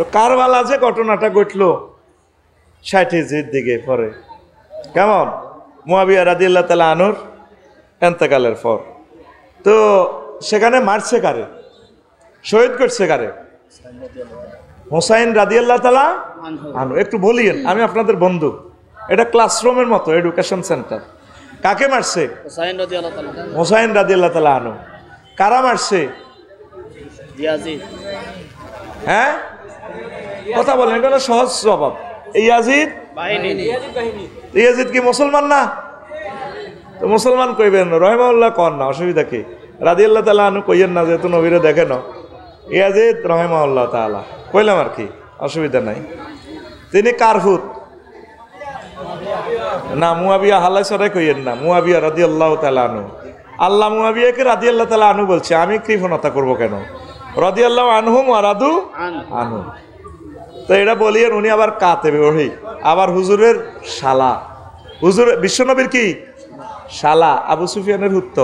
তো কারবালা যে ঘটনাটা ঘটলো 60 হিজরির দিকে পরে, কেমন মুয়াবিয়া রাদিয়াল্লাহু তাআলা আনহুর ইন্তেকালের পর, তো সেখানে মারছে কারে, শহীদ করছে কারে? হুসাইন রাদিয়াল্লাহু তাআলা আনহু। একটু বলিয়েন, আমি আপনাদের বন্ধু, এটা ক্লাসরুমের মতো, এডুকেশন সেন্টার। কাকে মারছে? হুসাইন রাদিয়াল্লাহু তাআলা আনহু। কারা মারছে? ইয়াজিদ। হ্যাঁ, কথা বলেন, এটা সহজ জবাব। ইয়াজিদ বাহিনী। ইয়াজিদ কি মুসলমান না? তো মুসলমান কইবেন, রহিমাহুল্লাহ কন না, অসুবিধা কি? রাদিয়াল্লাহু তাআলা আনহু কইয়েন না, যেহেতু নবীরে দেখে না। ইয়াজিদ রহিমাহুল্লাহ তাআলা কইলাম আর কি, অসুবিধা নাই। তিনি কারফুত না, মুয়াবিয়া হালাই সরাই কইয়েন না, মুয়াবিয়া রাদিয়াল্লাহু তাআলা আনহু। আল্লাহ মুয়াবিয়াকে রাদিয়াল্লাহু তাআলা আনহু বলছে, আমি কৃপণতা করব কেন? রাদিয়াল্লাহু আনহুম ওয়া রাদু আনহু। তো এটা বলিয়েন, উনি আবার কাতেবে ওহি, আবার হুজুরের শালা, হুজুর বিশ্বনবীর কি শালা, আবু সুফিয়ানের হুত্ত,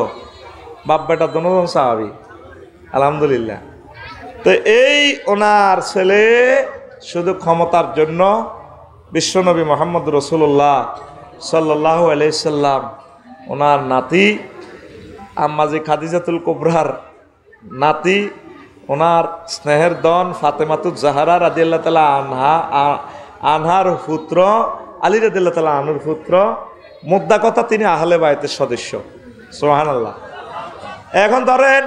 বাপ বেটা দোনোজন সাহাবী, আলহামদুলিল্লাহ। তো এই ওনার ছেলে শুধু ক্ষমতার জন্য বিশ্বনবী মুহাম্মদ রাসূলুল্লাহ সাল্লাল্লাহু আলাইহি সাল্লাম, ওনার নাতি আম্মাজি খাদিজাতুল কুবরার নাতি, ওনার স্নেহের দন ফাতেমাতুজ জাহরা রাদিয়াল্লাহু তাআলা আনহার পুত্র, আলী রাদিয়াল্লাহু তাআলা আনহুর পুত্র, মুদ্রা কথা তিনি আহলে বাইতের সদস্য। সুবহানাল্লাহ। এখন ধরেন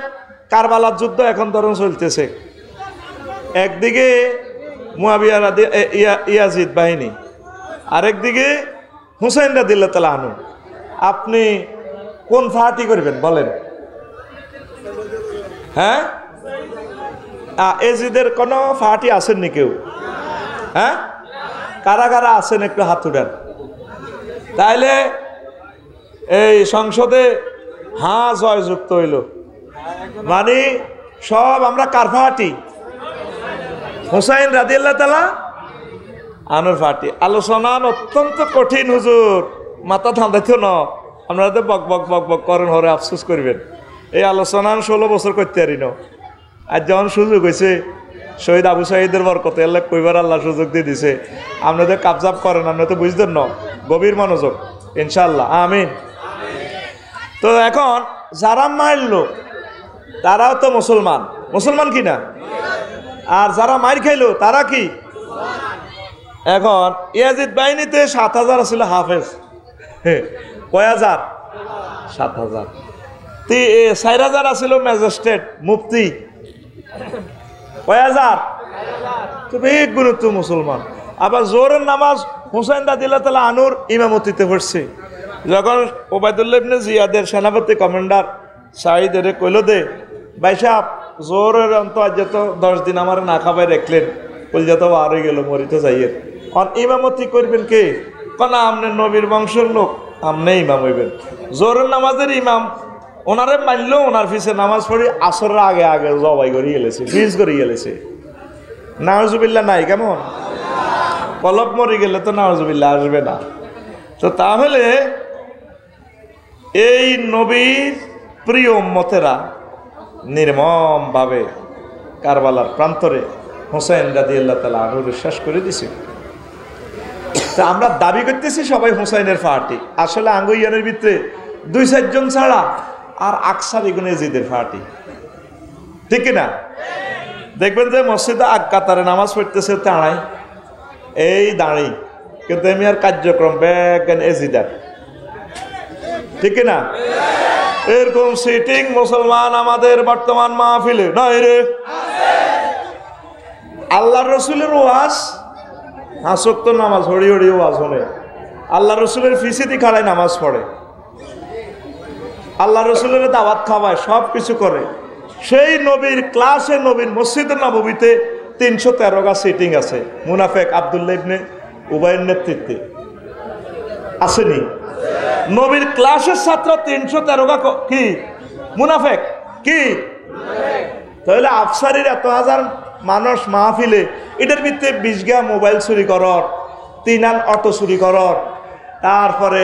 কারবালার যুদ্ধ এখন ধরেন চলতেছে, একদিকে মুয়াবিয়া ইয়াজিদ বাহিনী, আরেকদিকে হুসাইন রাদিয়াল্লাহু তাআলা আনহু। আপনি কোন পার্টি করবেন বলেন? হ্যাঁ, এজিদের কোনো পার্টি আসেননি কেউ? হ্যাঁ, কারা কারা আছেন একটু হাত উঠান। তাইলে এই সংসদে হ্যাঁ জয়যুক্ত হইল, মানে সব আমরা কার পার্টি? হুসাইন রাদিয়াল্লাহু তাআলা আনহুর পার্টি। আলোচনা অত্যন্ত কঠিন হুজুর, মাথা ঠান্ডাইতো না, আপনারা তো বক বক বক বক করেন, হরে আফসোস করবেন। এই আলোচনা 16 বছর করতে পারি না, আর যখন সুযোগ হয়েছে শহীদ আবু সাঈদের বরকতে আল্লাহ কইবার আল্লাহ সুযোগ দিয়ে দিছে, আপনাদের কাবজাব করেন, আপনারা তো বুঝতেন না, গভীর মনোযোগ ইনশাআল্লাহ, আমিন। তো এখন যারা মারলো তারাও তো মুসলমান, মুসলমান কি না? আর যারা মার খাইলো তারা কি? এখন ইয়াজিদ বাহিনীতে 7000 ছিল হাফেজ, কয় হাজার? 7000। 4000 আছিল ম্যাজিস্ট্রেট মুফতি, কয় হাজার? তুমি গুরুত্ব মুসলমান। আবার জোরের নামাজ হুসাইন রাদিয়াল্লাহু তাআলা আনহুর ইমামতিতে পড়ছে। যখন ওবায়দুল্লাহ ইবনে জিয়াদের সেনাপতি কমান্ডার সাঈদের কইল দে ভাই সাহেব জোরের অন্ত আজ যত 10 দিন আমার না খাবাই রাখলেন, কইল তো আর হয়ে গেল, মরিতে যাইয়ের অন ইমামতি করবেন কে? কোন আমনে নবীর বংশের লোক, আমনে ইমাম হইবেন। জোরের নামাজের ইমাম ওনারে মানলো, ওনার পিছে নামাজ পড়ি আসরের আগে আগে জবাই করে গেলেছে, ফিজ করে গেলেছে। নাউজুবিল্লাহ নাই? কেমন কলব মরে গেলে তো নাউজুবিল্লাহ আসবে না। তো তাহলে এই নবীর প্রিয় উম্মতেরা নির্মমভাবে কারবালার প্রান্তরে হুসাইন রাদিয়াল্লাহু তাআলা আনহুকে শেষ করে দিছে। তা আমরা দাবি করতেছি সবাই হুসাইনের পার্টি, আসলে আঙ্গুইয়ানের ভিতরে 2-4 জন ছাড়া আর আকসার এগুলো এজিদের পার্টি, ঠিক না? দেখবেন যে মসজিদে আগ কাতারে নামাজ পড়তেছে তাড়াই এই দাঁড়ি, কিন্তু আমি আর কার্যক্রম ব্যাগান এজিদার, ঠিক না? এরকম সিটিং মুসলমান আমাদের বর্তমান মাহফিলে নাই রে। আল্লাহ রসুলের ওয়াজ, হাসক্ত নামাজ হড়ি হড়ি ওয়াজ হলে আল্লাহ রসুলের ফিসিদি খাড়ায় নামাজ পড়ে, আল্লাহ রসুলের দাওয়াত খাওয়ায়, সব কিছু করে। সেই নবীর ক্লাসে, নবীর মসজিদের নববীতে 313 গা সিটিং আছে মুনাফেক আব্দুল্লাহ ইবনে উবাইয়ের নেতৃত্বে, আসেনি? নবীর ক্লাসের ছাত্র 313 গা কি মুনাফেক, কি? তাহলে আফসারির এত হাজার মানুষ মাহফিলে, এটার ভিতরে 20 গা মোবাইল চুরি করর, 3 আন অটো চুরি করর, তারপরে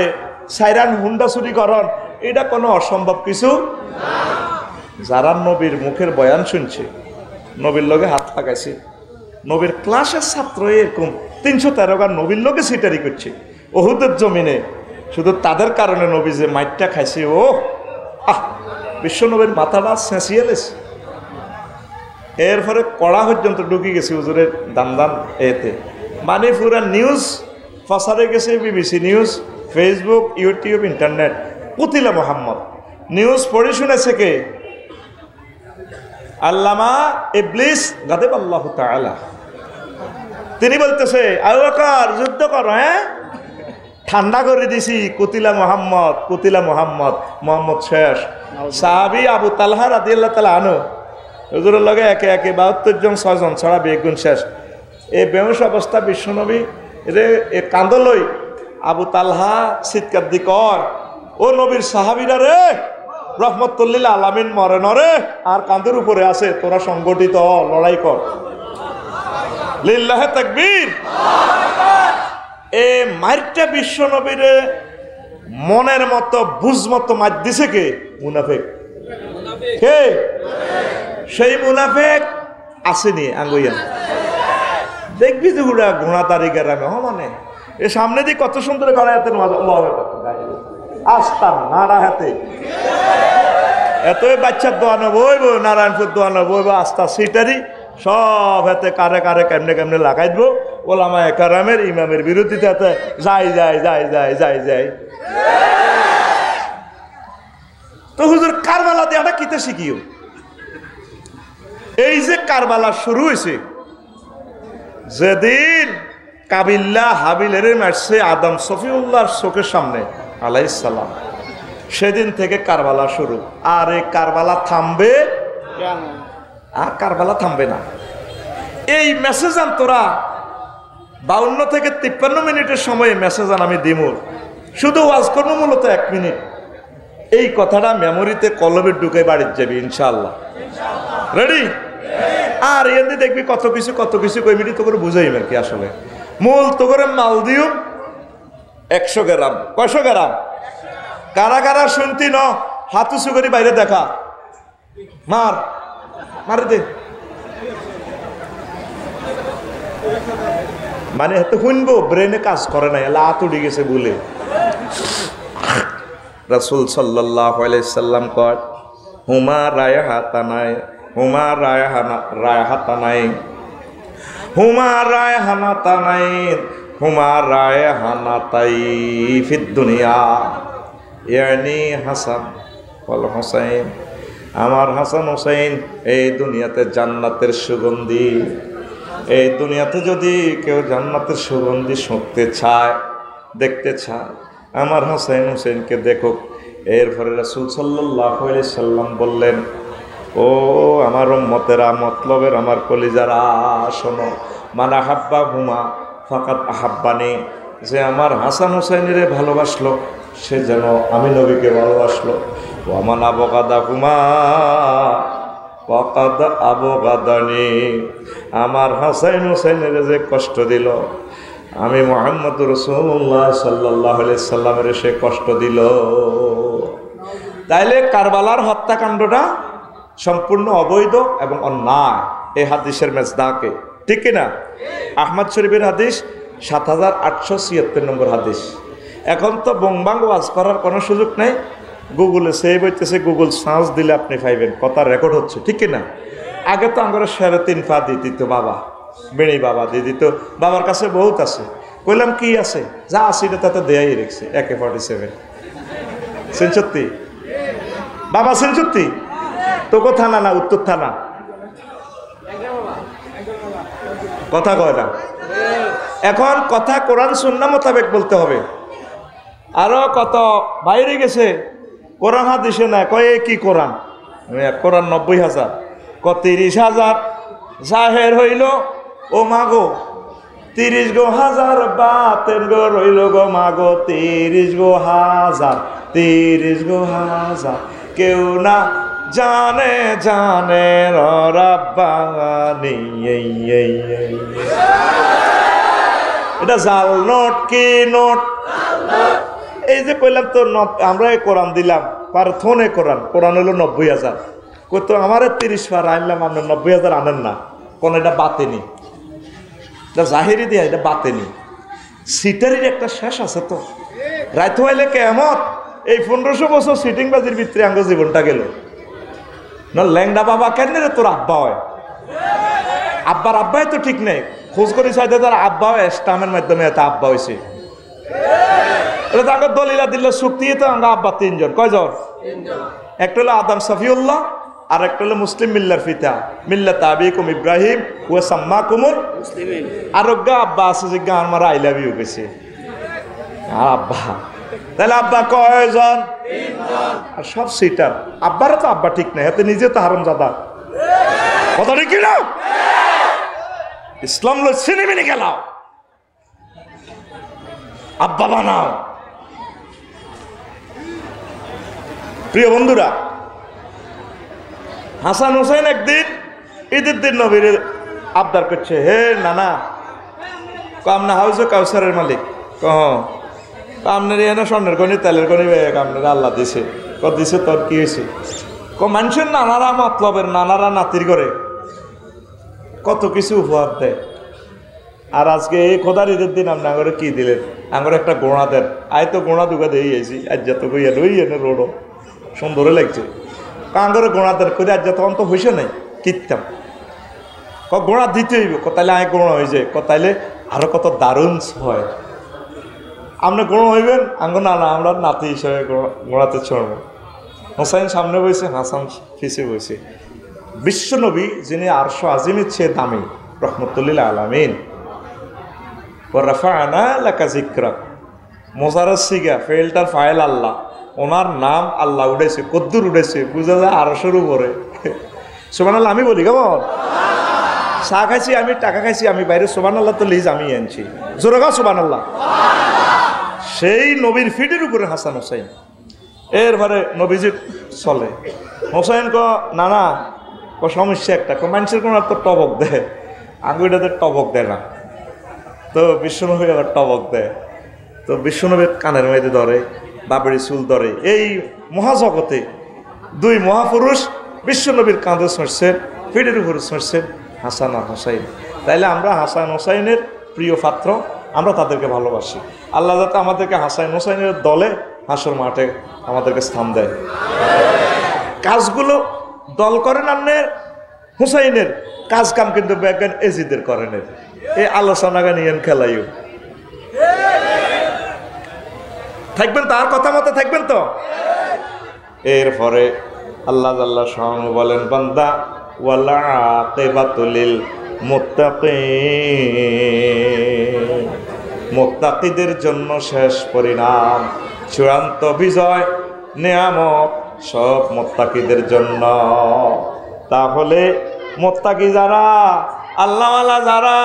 4 আন হুন্ডা চুরি করর, এটা কোনো অসম্ভব কিছু। যারা নবীর মুখের বয়ান শুনছে, নবীর লগে হাত লাগাইছে, নবীর ক্লাসের ছাত্র এরকম 313 গান নবীর লোকে সিটারি করছে ওহুদের জমিনে, শুধু তাদের কারণে নবী যে মাইটটা খাইছে, ও বিশ্ব নবীর মাথাটা সেঁচিয়েলেছে। এরপরে কড়া পর্যন্ত ঢুকে গেছে হুজুরের দান এতে, মানে পুরা নিউজ ফসারে গেছে, BBC news, Facebook, YouTube, internet. কুতিলা মোহাম্মদ নিউজ পড়ে শুনেছে কে? আল্লামা ইবলিস গাদেব আল্লাহ তাআলা। তিনি বলতেছে আবু বকর যুদ্ধ করো, হ্যাঁ ঠান্ডা করে দিছি, কুতিলা মোহাম্মদ, কুতিলা মোহাম্মদ, মোহাম্মদ শেষ। সাহাবী আবু তালহা রাদিয়াল্লাহু তাআলা আনহু হুজুরের লগে একে একে 72 জন 6 জন ছড়া বেগুন শেষ। এই বেহুশ অবস্থা বিশ্বনবী রে এ কান্দলই আবু তালহা চিৎকার দি কর, ও নবীর সাহাবীরা রে, রহমতুল্লিল আলামিন মরে নরে আর কাঁধের উপরে আছে, তোরা সংগঠিত লড়াই কর। লিল্লাহে তাকবীর। এ মারটা বিশ্ব নবীরে মনের মতো বুঝ মতো মার দিছে কে? মুনাফিক। কে? সেই মুনাফিক আসেনি আঙ্গুইয়া, দেখবি যে গুড়া ঘোড়া তারিখের আমি মানে এ সামনে দিয়ে কত সুন্দর গড়াইতের আসতাম নাড়া হাতে, এতই বাচ্চার দোয়ানো বইব, নারায়ণপুর দোয়ানো বইব, আস্তা সিটারি সব হাতে কারে কারে কেমনে কেমনে লাগাই দেবো। ওলামা একরামের ইমামের বিরোধিতা যাই যাই যাই যাই যাই যাই। তো হুজুর কারবালা দেওয়াটা কিতে শিখিও? এই যে কারবালা শুরু হয়েছে, যেদিন কাবিল্লা হাবিলের মারছে আদম সফিউল্লাহর চোখের সামনে আলাইহিস সালাম, সেদিন থেকে কারবালা শুরু। আর এই কারবালা থামবে? আর কারবালা থামবে না। এই মেসেজ আন তোরা 52 থেকে 53 মিনিটের সময় মেসেজ আন আমি দিমুর, শুধু ওয়াজ করবো মূলত 1 মিনিট। এই কথাটা মেমোরিতে কলবে ঢুকে বাড়ির যাবি ইনশাআল্লাহ। রেডি? আর এমনি দেখবি কত কিছু কই মিনিট তো করে বুঝাই আর কি। আসলে মূল তো করে মালদিউম 100 গ্রাম। কয়শো গ্রাম? কারা কারা শুনতি ন হাত উঁচু করে বাইরে দেখা, মার মারে দে, মানে এত শুনবো ব্রেনে কাজ করে নাই, লাত উঠে গেছে বলে। রাসূল সাল্লাল্লাহু আলাইহি সাল্লাম কয় হুমা রায়হাতানাই, হুমা রায়হাতানাই, হুমা রায়হানাতানাই, হুমা রায়হানাতাই ফিদ দুনিয়া, ইয়ানি হাসান ওয়াল হুসাইন। আমার হাসান হুসাইন এই দুনিয়াতে জান্নাতের সুগন্ধি। এই দুনিয়াতে যদি কেউ জান্নাতের সুগন্ধি শুঁকতে চায়, দেখতে চায়, আমার হাসান হুসাইনকে দেখুক। এরপরে রাসূল সাল্লাল্লাহু আলাইহি সাল্লাম বললেন, ও আমার উম্মতেরা, মতলবের আমার কলিজারা, শোনো, মানা হাব্বা হুমা ফাকাত আহাব্বানি, যে আমার হাসান হুসাইনেরে ভালোবাসলো সে যেন আমি নবীকে ভালোবাসলো। ও আমার আবগাদা হুমা ফাকাদ আবগাদানি, আমার হাসান হুসাইনের যে কষ্ট দিল, আমি মুহাম্মদ রাসূলুল্লাহ সাল্লাল্লাহু আলাইহি সাল্লামের সে কষ্ট দিল। তাইলে কারবালার হত্যাকাণ্ডটা সম্পূর্ণ অবৈধ এবং অন্যায়, এই হাদিসের মেজদাকে, ঠিক কিনা? আহমদ শরীফের হাদিস 7876 নম্বর হাদিস। এখন তো বংবাং ওয়াজ করার কোনো সুযোগ নেই, গুগলে সেভ হইতেছে, গুগল সার্চ দিলে আপনি পাইবেন, কথা রেকর্ড হচ্ছে, ঠিক কিনা? আগে তো আমরা 3.5 পা দিয়ে দিত বাবা, বেণী বাবা দিয়ে দিত, বাবার কাছে বহুত আছে। কইলাম কি আছে? যা আছে তাতে দেয়াই রেখেছে, AK-47 সেঞ্চুরি বাবা, সেঞ্চুরি তোকে থানা না উত্তর থানা, কথা কয় না। এখন কথা কোরআন সুন্নাহ মোতাবেক বলতে হবে। আরো কত বাইরে গেছে কোরআন হাদিসে না, কয় কি কোরআন? কোরআন 90,000, ক 30,000 জাহের হইল, ও মাগো 30 গো হাজার, বাতেন গো রইল গো মাগো 30 গো হাজার, 30 গো হাজার, কেউ না জানে জানে রাব্বানি। এটা জাল নোট কি নোট? এই যে কইলাম তো আমরা কোরআন দিলাম, পার থনে কোরআন, কোরআন হলো 90,000, কত আমার 30 পার আনলাম, আপনার 90,000 আনেন না, কোন এটা বাতেনি। জাহিরি দিয়া এটা বাতেনি সিটারির একটা শেষ আছে তো রাত হইলে কেমত এই 1500 বছর সিটিং বাজির ভিতরে আঙ্গ জীবনটা গেল না ল্যাংডা বাবা কেন রে তোর আব্বা হয় আব্বার আব্বাই তো ঠিক নেই খোঁজ করি চাইতে তার আব্বা স্টামের মাধ্যমে এত আব্বা হয়েছে তাকে দলিলা দিল চুক্তি তো আমরা আব্বা 3 জন কয়জন একটা হলো আদম সফিউল্লাহ আর একটা হলো মুসলিম মিল্লার ফিতা মিল্লাত আবিকুম ইব্রাহিম ওয়া সাম্মাকুমুল মুসলিমিন আরোগ্য আব্বা আছে যে গান মারা আই লাভ ইউ কইছে আব্বা তাহলে আব্বা কয়জন 3 জন আর সব সিটার আব্বারও তো আব্বা ঠিক নাই এতে নিজে তো হারামজাদা কথা ঠিক কি না ইসলাম লো সিনেমিনে গেলাও আব্বা বানাও প্রিয় বন্ধুরা হাসান হোসেন একদিন ঈদের দিন নবীর আবদার করছে হে নানা কামনা হাউস কাউসারের মালিক আপনার এনে স্বর্ণের গণি তেলের গণি আপনার আল্লাহ দিছে দিছে তোর কি হয়েছে মানুষের নানারা মতলবের নানারা নাতির করে কত কিছু উপহার দেয় আর আজকে এই খোদার ঈদের দিন আপনি আঙরে কি দিলেন আঙরে একটা গোড়া দেন আয় তো গোড়া দুগা দিয়ে আইছি আজ যত কইয়া রই এনে রোডও সুন্দরই লাগছে কাঙ্গরে গোড়া দেন করে আজ যত অন্ত হয়েছে নাই কিনতাম গোড়া দিতে হইব তাইলে আয় গোড়া হয়ে যায় তাইলে আরো কত দারুণ হয় আপনি গোড়া হইবেন আঙ্গ না না আমরা নাতি হিসেবে গোড়াতে ছড়ব হোসাইন সামনে বসে হাসান পিছে বসে বিশ্বনবী যিনি আরশ আজিমের চেয়ে দামি রহমতুল্লিল আলামিন রাফা'না লাকা যিকরাক মোজারাস সিগা ফেলটার ফাইল আল্লাহ ওনার নাম আল্লাহ উঠেছে কদ্দুর উঠেছে বুঝা যায় আরশের উপরে সুবহানাল্লাহ আমি বলি কেমন চা খাইছি আমি টাকা খাইছি আমি বাইরে সুবহানাল্লাহ তো লিজ আমি আনছি জোরে গাও সুবহানাল্লাহ সেই নবীর ফিটের উপরে হাসান হোসেন এরপরে নবীজি চলে হোসেন নানা সমস্যা একটা মানুষের কোনো তো টবক দেয় আঙ্গুইটাতে টবক দেয় না তো বিশ্বনবী আবার টবক দেয় তো বিশ্বনবীর কানের মধ্যে ধরে বাবরি চুল ধরে এই মহাজগতে 2 মহাপুরুষ বিশ্বনবীর কাঁধে ছড়ছেন ফিটের উপরে ছড়ছেন হাসান আর হোসাইন তাইলে আমরা হাসান হোসাইনের প্রিয় পাত্র আমরা তাদেরকে ভালোবাসি আল্লাহ যাতে আমাদেরকে হাসান হোসাইনের দলে হাসর মাঠে আমাদেরকে স্থান দেয় কাজগুলো দল করেন আপনার হুসাইনের কাজ কাম কিন্তু বেগান এজিদের করেন এই আলোচনাকে নিয়ে খেলাইও থাকবেন তার কথা মতো থাকবেন তো এরপরে আল্লাহ আল্লাহ স্বয়ং বলেন বান্দা ওয়ালা আকিবাতুল লিল মুত্তাকিন মুত্তাকিদের জন্য শেষ পরিণাম চূড়ান্ত বিজয় নিয়ামত সব মুত্তাকিদের জন্য তাহলে মুত্তাকি যারা আল্লাহওয়ালা যারা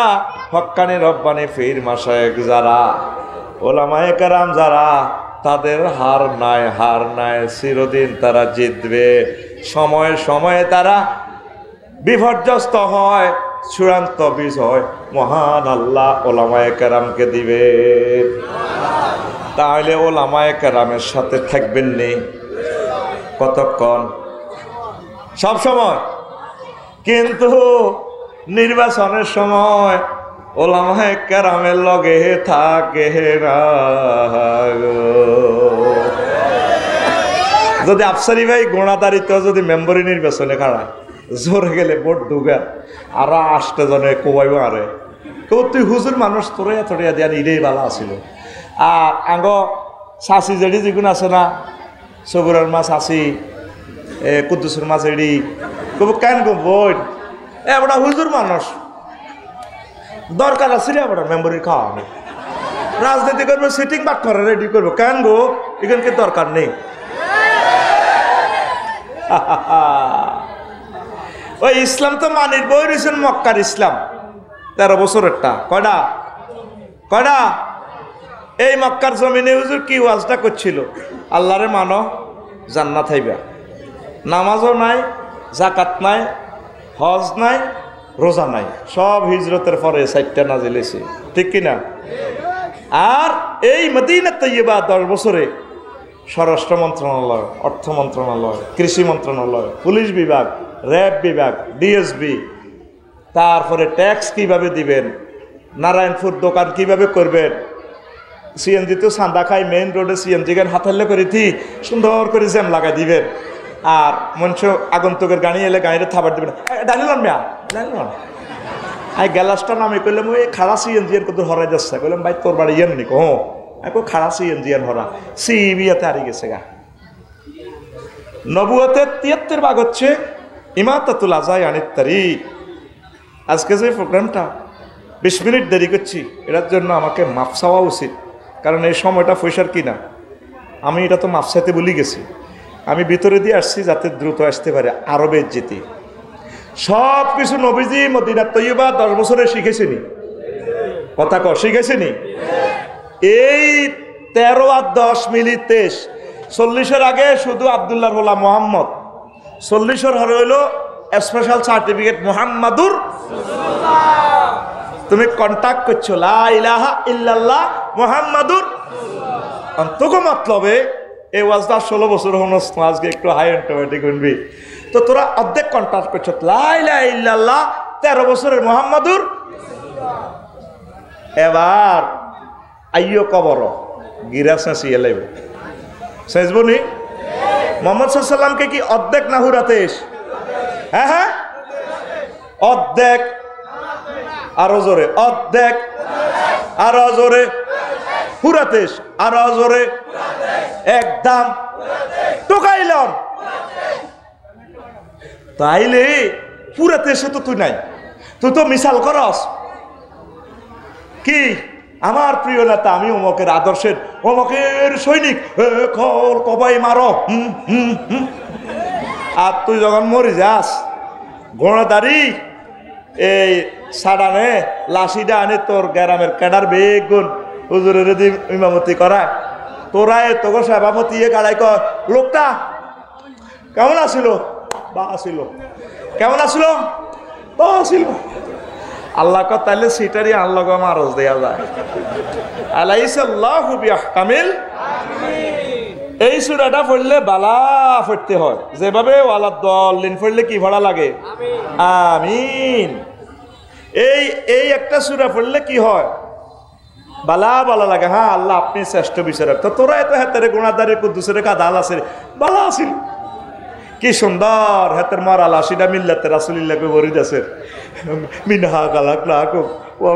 হক্কানি রব্বানি পীর মাশায়েখ যারা ওলামায়ে কেরাম যারা তাদের হার নাই চিরদিন তারা জিতবে সময়ে সময়ে তারা বিপর্যস্ত হয় চূড়ান্ত বিজয় মহান আল্লাহ ওলামায়ে কেরামকে দিবে তাহলে ওলামায়ে কেরামের সাথে থাকবেন নি কতক্ষণ সব সময় কিন্তু নির্বাচনের সময় ওলামায়ে কেরামের লগে থাকে না যদি আফসারি ভাই গোড়াদারিতে যদি মেম্বরি নির্বাচনে খাড়ায় জোরে গেলে ভোট ঢুকা আর 8 জনে কোবাইব আরে তো তুই হুজুর মানুষ তোরে এতটা দিয়া ইরেই ভালো আছিল আর আঙ্গ চাষি যেটি যেগুলো আছে না সবুরের মা চাষি কুদ্দুসের মা যেড়ি কব কেন গো বই এবড়া হুজুর মানুষ দরকার আছে রে এবড়া মেম্বরি খাওয়ানো রাজনীতি করবো সিটিং বাট করে রেডি করবো কেন গো এখানকে দরকার নেই ওই ইসলাম তো মানির বই রয়েছেন মক্কার ইসলাম 13 বছরেরটা কয়টা এই মক্কার জমিনে হুজুর কি ওয়াজটা করছিল আল্লাহরে মানো জান্নাত হইবা নামাজও নাই জাকাত নাই হজ নাই রোজা নাই সব হিজরতের পরে 4টা নাজিল হয়েছে ঠিক কিনা আর এই মদিনা তৈয়বা 10 বছরে স্বরাষ্ট্র মন্ত্রণালয় অর্থ মন্ত্রণালয় কৃষি মন্ত্রণালয় পুলিশ বিভাগ র্যাব বিভাগ ডিএসবি তারপরে ট্যাক্স কিভাবে দিবেন নারায়ণপুর দোকান কিভাবে করবেন, সিএনজি তো চান্দা খাই মেইন রোডে সিএনজি গান হাতাল্লে করে সুন্দর করে জ্যাম লাগাই দিবেন, আর মঞ্চ আগন্তুকের গাড়ি এলে গাড়িতে থাবার দিবেন, ডালিলাম মিয়া ডালিলাম আই গ্যালাসটা নামে কইলাম ওই খাড়া সিএনজি এর কত হরাই যাচ্ছে, কইলাম ভাই তোর বাড়ি ইয়েন নিকো হো একো খাড়া সিএনজি এর হরা সিবিয়াতে হারিয়ে গেছে গা। নবুয়তের ৭৩ ভাগ হচ্ছে ইমাতাতুল আজাই আনিত তারিক। আজকে যে প্রোগ্রামটা ২০ মিনিট দেরি করছি, এটার জন্য আমাকে মাফ চাওয়া উচিত, কারণ এই সময়টা পয়সার কিনা। আমি এটা তো মাফ চাইতে ভুলে গেছি, আমি ভিতরে দিয়ে আসছি যাতে দ্রুত আসতে পারে। আরবের যেতে সব কিছু নবীজি মদিনা তৈয়বা 10 বছরে শিখেছিনি, কথা ক শিখেছিনি। এই 13 আর 10 মিলি 23, 40-এর আগে শুধু আব্দুল্লাহর হোলা মোহাম্মদ, 40-এর হরে হইল স্পেশাল সার্টিফিকেট মুহাম্মাদুর। তুমি কন্টাক্ট করছো লা ইলাহা ইল্লাল্লাহ মুহাম্মাদুর অন্তক মতলবে এই ওয়াজটা 16 বছর হনস, আজকে একটু হাই অটোমেটিক শুনবি। তো তোরা অর্ধেক কন্টাক্ট করছো লা ইলাহা ইল্লাল্লাহ 13 বছরের মুহাম্মাদুর। এবার আইয়ো কবর গিরা শেষিয়ে লাগবে, শেষবনি মোহাম্মদ সাল্লামকে কি অর্ধেক না হুরাতেশ? হ্যাঁ হ্যাঁ অর্ধেক, আরো জোরে অর্ধেক, আরো জোরে হুরাতেশ, আরো জোরে একদম টোকাইলাম। তাইলে পুরাতেশে তো তুই নাই, তুই তো মিশাল করস কি আমার প্রিয় নেতা, আমি অমকের আদর্শের অমকের সৈনিক, খল কবাই মারো, আর তুই যখন মরে যাস ঘোড়াদারি এই সাডানে লাশিটা আনে তোর গ্রামের ক্যাডার বেগুন হুজুরের ইমামতি করা, তোরা তোর সভাপতি গাড়াই কর লোকটা কেমন আসিল, বা আসিল কেমন আসিল, বা আসিল। আল্লাহ ক তাইলে সিটারি আল্লাহ মারজ দেয়া যায়। আলাইসাল্লাহু বিআহকামিল। এই সূরাটা পড়লে বালা পড়তে হয়, যেভাবে ওয়ালাদ দল্লিন পড়লে কি ভরা লাগে, আমিন। এই একটা সূরা পড়লে কি হয়, বালা বালা লাগে। হ্যাঁ আল্লাহ আপনি শ্রেষ্ঠ বিচারক, তো তোরা এত হাতের গুণাদারি কুদ্দুসের কাদাল আছে বালা আসিল, কি সুন্দর হাতের মারাল আশিটা মিল্লাতে রাসূলুল্লাহকে বরিদ আছে মিনহা খালাকনাকুম ওয়া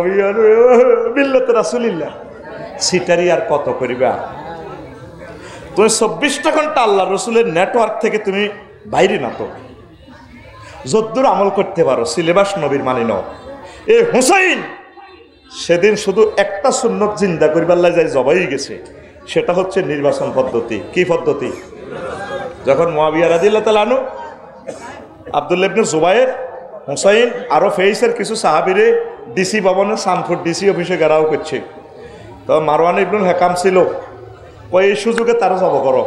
মিল্লাতে রাসূলুল্লাহ। সিটারি আর কত করিবা তুমি? 24টা ঘন্টা আল্লাহ রসুলের নেটওয়ার্ক থেকে তুমি বাইরে না, তো যদ্দূর আমল করতে পারো সিলেবাস নবীর মানি নাও। এ হুসাইন সেদিন শুধু একটা সুন্নত জিন্দা করিবার যায় জবাই গেছে, সেটা হচ্ছে নির্বাচন পদ্ধতি। কি পদ্ধতি? যখন মুআবিয়া রাদিয়াল্লাহু তাআলা আনহু আব্দুল্লাহ ইবনে জুবায়ের, হুসাইন আরো ফেইসের কিছু সাহাবীরে ডিসি ভবনে সানফুড ডিসি অফিসে ঘেরাও করছে, তো মারওয়ান ইবনুল হাকাম ছিল, এই সুযোগে তারা যাব করো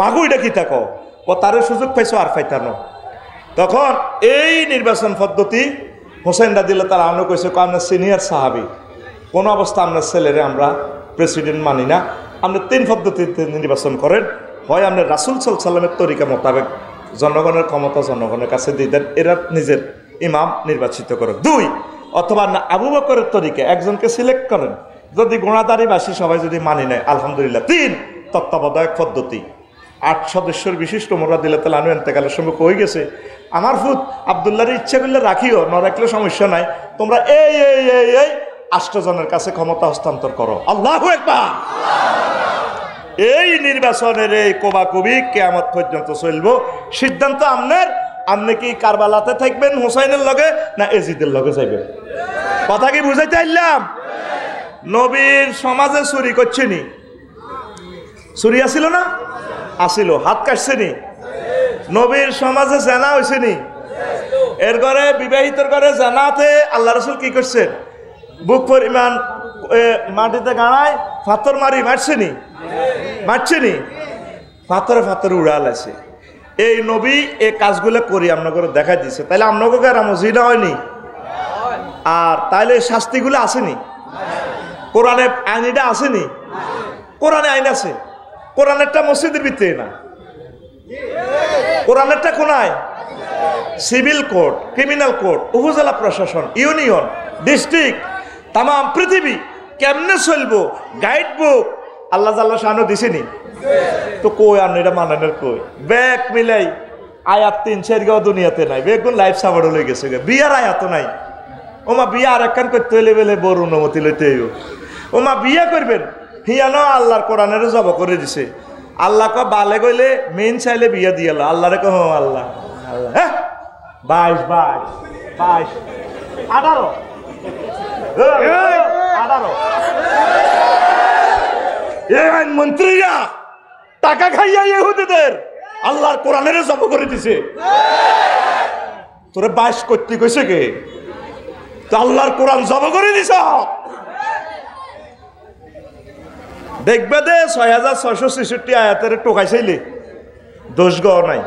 মাগু এটা কি থাকো ও তার সুযোগ পাইছো আর পাইতানো। তখন এই নির্বাচন পদ্ধতি হোসেন রাদিয়াল্লাহু তাআলা আনহু কইছে, আপনার সিনিয়র সাহাবী, কোনো অবস্থা আপনার ছেলেরে আমরা প্রেসিডেন্ট মানি না, আপনি 3 পদ্ধতিতে নির্বাচন করেন। হয় আপনার রাসূল সাল্লাল্লাহু আলাইহি ওয়াসাল্লামের তরিকা মোতাবেক জনগণের ক্ষমতা জনগণের কাছে দিয়ে দেন, এরা নিজের ইমাম নির্বাচিত করেন। 2, অথবা না আবু বকরের তরিকা একজনকে সিলেক্ট করেন, যদি গুণাদারিবাসী সবাই যদি মানি নেয় আলহামদুলিল্লাহ। 3, তত্ত্বাবধায়ক পদ্ধতি। 8 সদস্যের বিশিষ্ট ওমর রাদিয়াল্লাহু তাআলা আনহু ইন্তেকালের সময় কই গেছে, আমার ফুত আব্দুল্লাহর ইচ্ছা করলে রাখিও, না রাখলে সমস্যা নাই, তোমরা এই এই এই এই 8 জনের কাছে ক্ষমতা হস্তান্তর করো। আল্লাহু আকবার। এই নির্বাচনের এই কোবাকুবি কিয়ামত পর্যন্ত চলবো। সিদ্ধান্ত আপনার, আপনি কি কারবালাতে থাকবেন হুসাইনের লগে না এজিদের লগে যাইবেন? কথা কি বুঝাইতে আইলাম? নবীর সমাজে চুরি করছেনি, চুরি আসিল না? আসিল। হাত কাটছেনি? নবীর সমাজে জানা হয়েছেনি? এর ঘরে বিবাহিতর ঘরে জানাতে আল্লাহ রসুল কি করছেন? বুক পরিমাণ মাটিতে গাড়ায় পাথর মারি মারছেনি? মারছেনি? পাথরে পাথরে উড়াল আছে। এই নবী এই কাজগুলো করি আপনাকে দেখা দিচ্ছে, তাইলে আপনাকে আর মজিদা হয়নি? আর তাইলে শাস্তিগুলো আসেনি? কোরআনে আইনটা আসেনি? কোরআনে আইন আছে, কোরআনেরটা মসজিদের ভিতরে না, কোরআনেরটা কোনায়? সিভিল কোড, ক্রিমিনাল কোড, উপজেলা প্রশাসন, ইউনিয়ন, ডিস্ট্রিক্ট, তাম পৃথিবী কেমনে চলবো গাইড বুক আল্লাহ জাল্লা শাহানু দিছেনি তো কই আর এটা মানানোর কই ব্যাগ মিলাই আয়াত 3-4 গাও দুনিয়াতে নাই বেগুন লাইফ সাভার হয়ে গেছে বিয়ার আয়াত নাই ওমা বিয়া আর একখান করতে হইলে বেলে বড় অনুমতি লইতে হইব ওমা বিয়া করবেন হিয়ানো আল্লাহর কোরআনের জব করে দিছে আল্লাহ ক বালে গইলে মেন চাইলে বিয়া দিয়ে আল্লাহরে কহ আল্লাহ আল্লাহ হ্যাঁ 22 18 আইন মন্ত্রীরা টাকা খাইয়া ইহুদিদের আল্লাহর কোরআনের জব করে দিছে তোরে 22 করতে কইছে কে তো আল্লাহর কোরআন জব করে দিছ দেখবে দে 6666 আয়াতের টোকাইছিলি দোষ গো নাই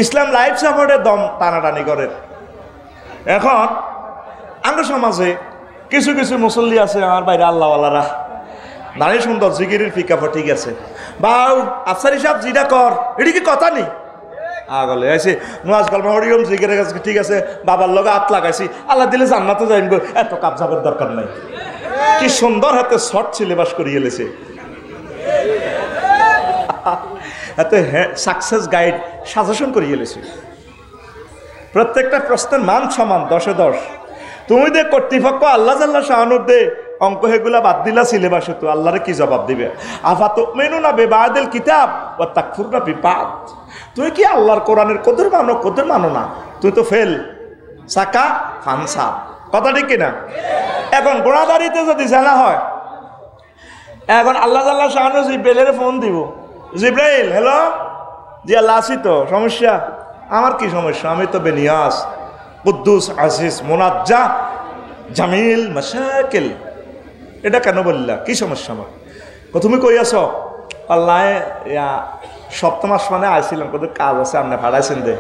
ইসলাম লাইফ সাপোর্টে দম টানাটানি করে এখন আমরা সমাজে কিছু কিছু মুসল্লি আছে আমার বাইরে আল্লাহওয়ালারা দাঁড়িয়ে সুন্দর জিগিরির ফিকাফা ঠিক আছে বাউ আফসারি সাহেব জিরা কর এটি কি কথা নেই আগলে আইসি নোয়াজ গল্প হরিয়ম জিগিরের কাছে ঠিক আছে বাবার লগে হাত লাগাইছি আল্লাহ দিলে জান্নাতে যাইব এত কাবজাবের দরকার নাই কি সুন্দর হাতে শর্ট সিলেবাস করিয়ে এলেছে হাতে সাকসেস গাইড সাজেশন করিয়ে এলেছে প্রত্যেকটা প্রশ্নের মান সমান 10-10 তুমি দে কর্তৃপক্ষ আল্লাহ জাল্লা শাহানুর দে অঙ্ক হেগুলা বাদ দিলা সিলেবাস তো আল্লাহরে কি জবাব দিবে আফাত মেনুনা বেবাদিল কিতাব ওয়া তাকফুরনা বিবাদ তুই কি আল্লাহর কোরআনের কদর মানো না তুই তো ফেল সাকা ফানসা কথা ঠিক কিনা এখন গোড়াদারিতে যদি জানা হয় এখন আল্লাহ জাল্লা শাহানু জিব্রাইলের ফোন দিব জিব্রাইল হ্যালো জি আল্লাহ আছি তো সমস্যা আমার কি সমস্যা আমি তো বেনিয়াস কুদ্দুস আজিজ মুনাজ্জা জামিল মাশাকিল এটা কেন বললা কি সমস্যা আমার তুমি কই আছো আল্লাহ সপ্তম আসমানে আইছিলাম কত কাজ আছে আপনি ভাড়াইছেন দে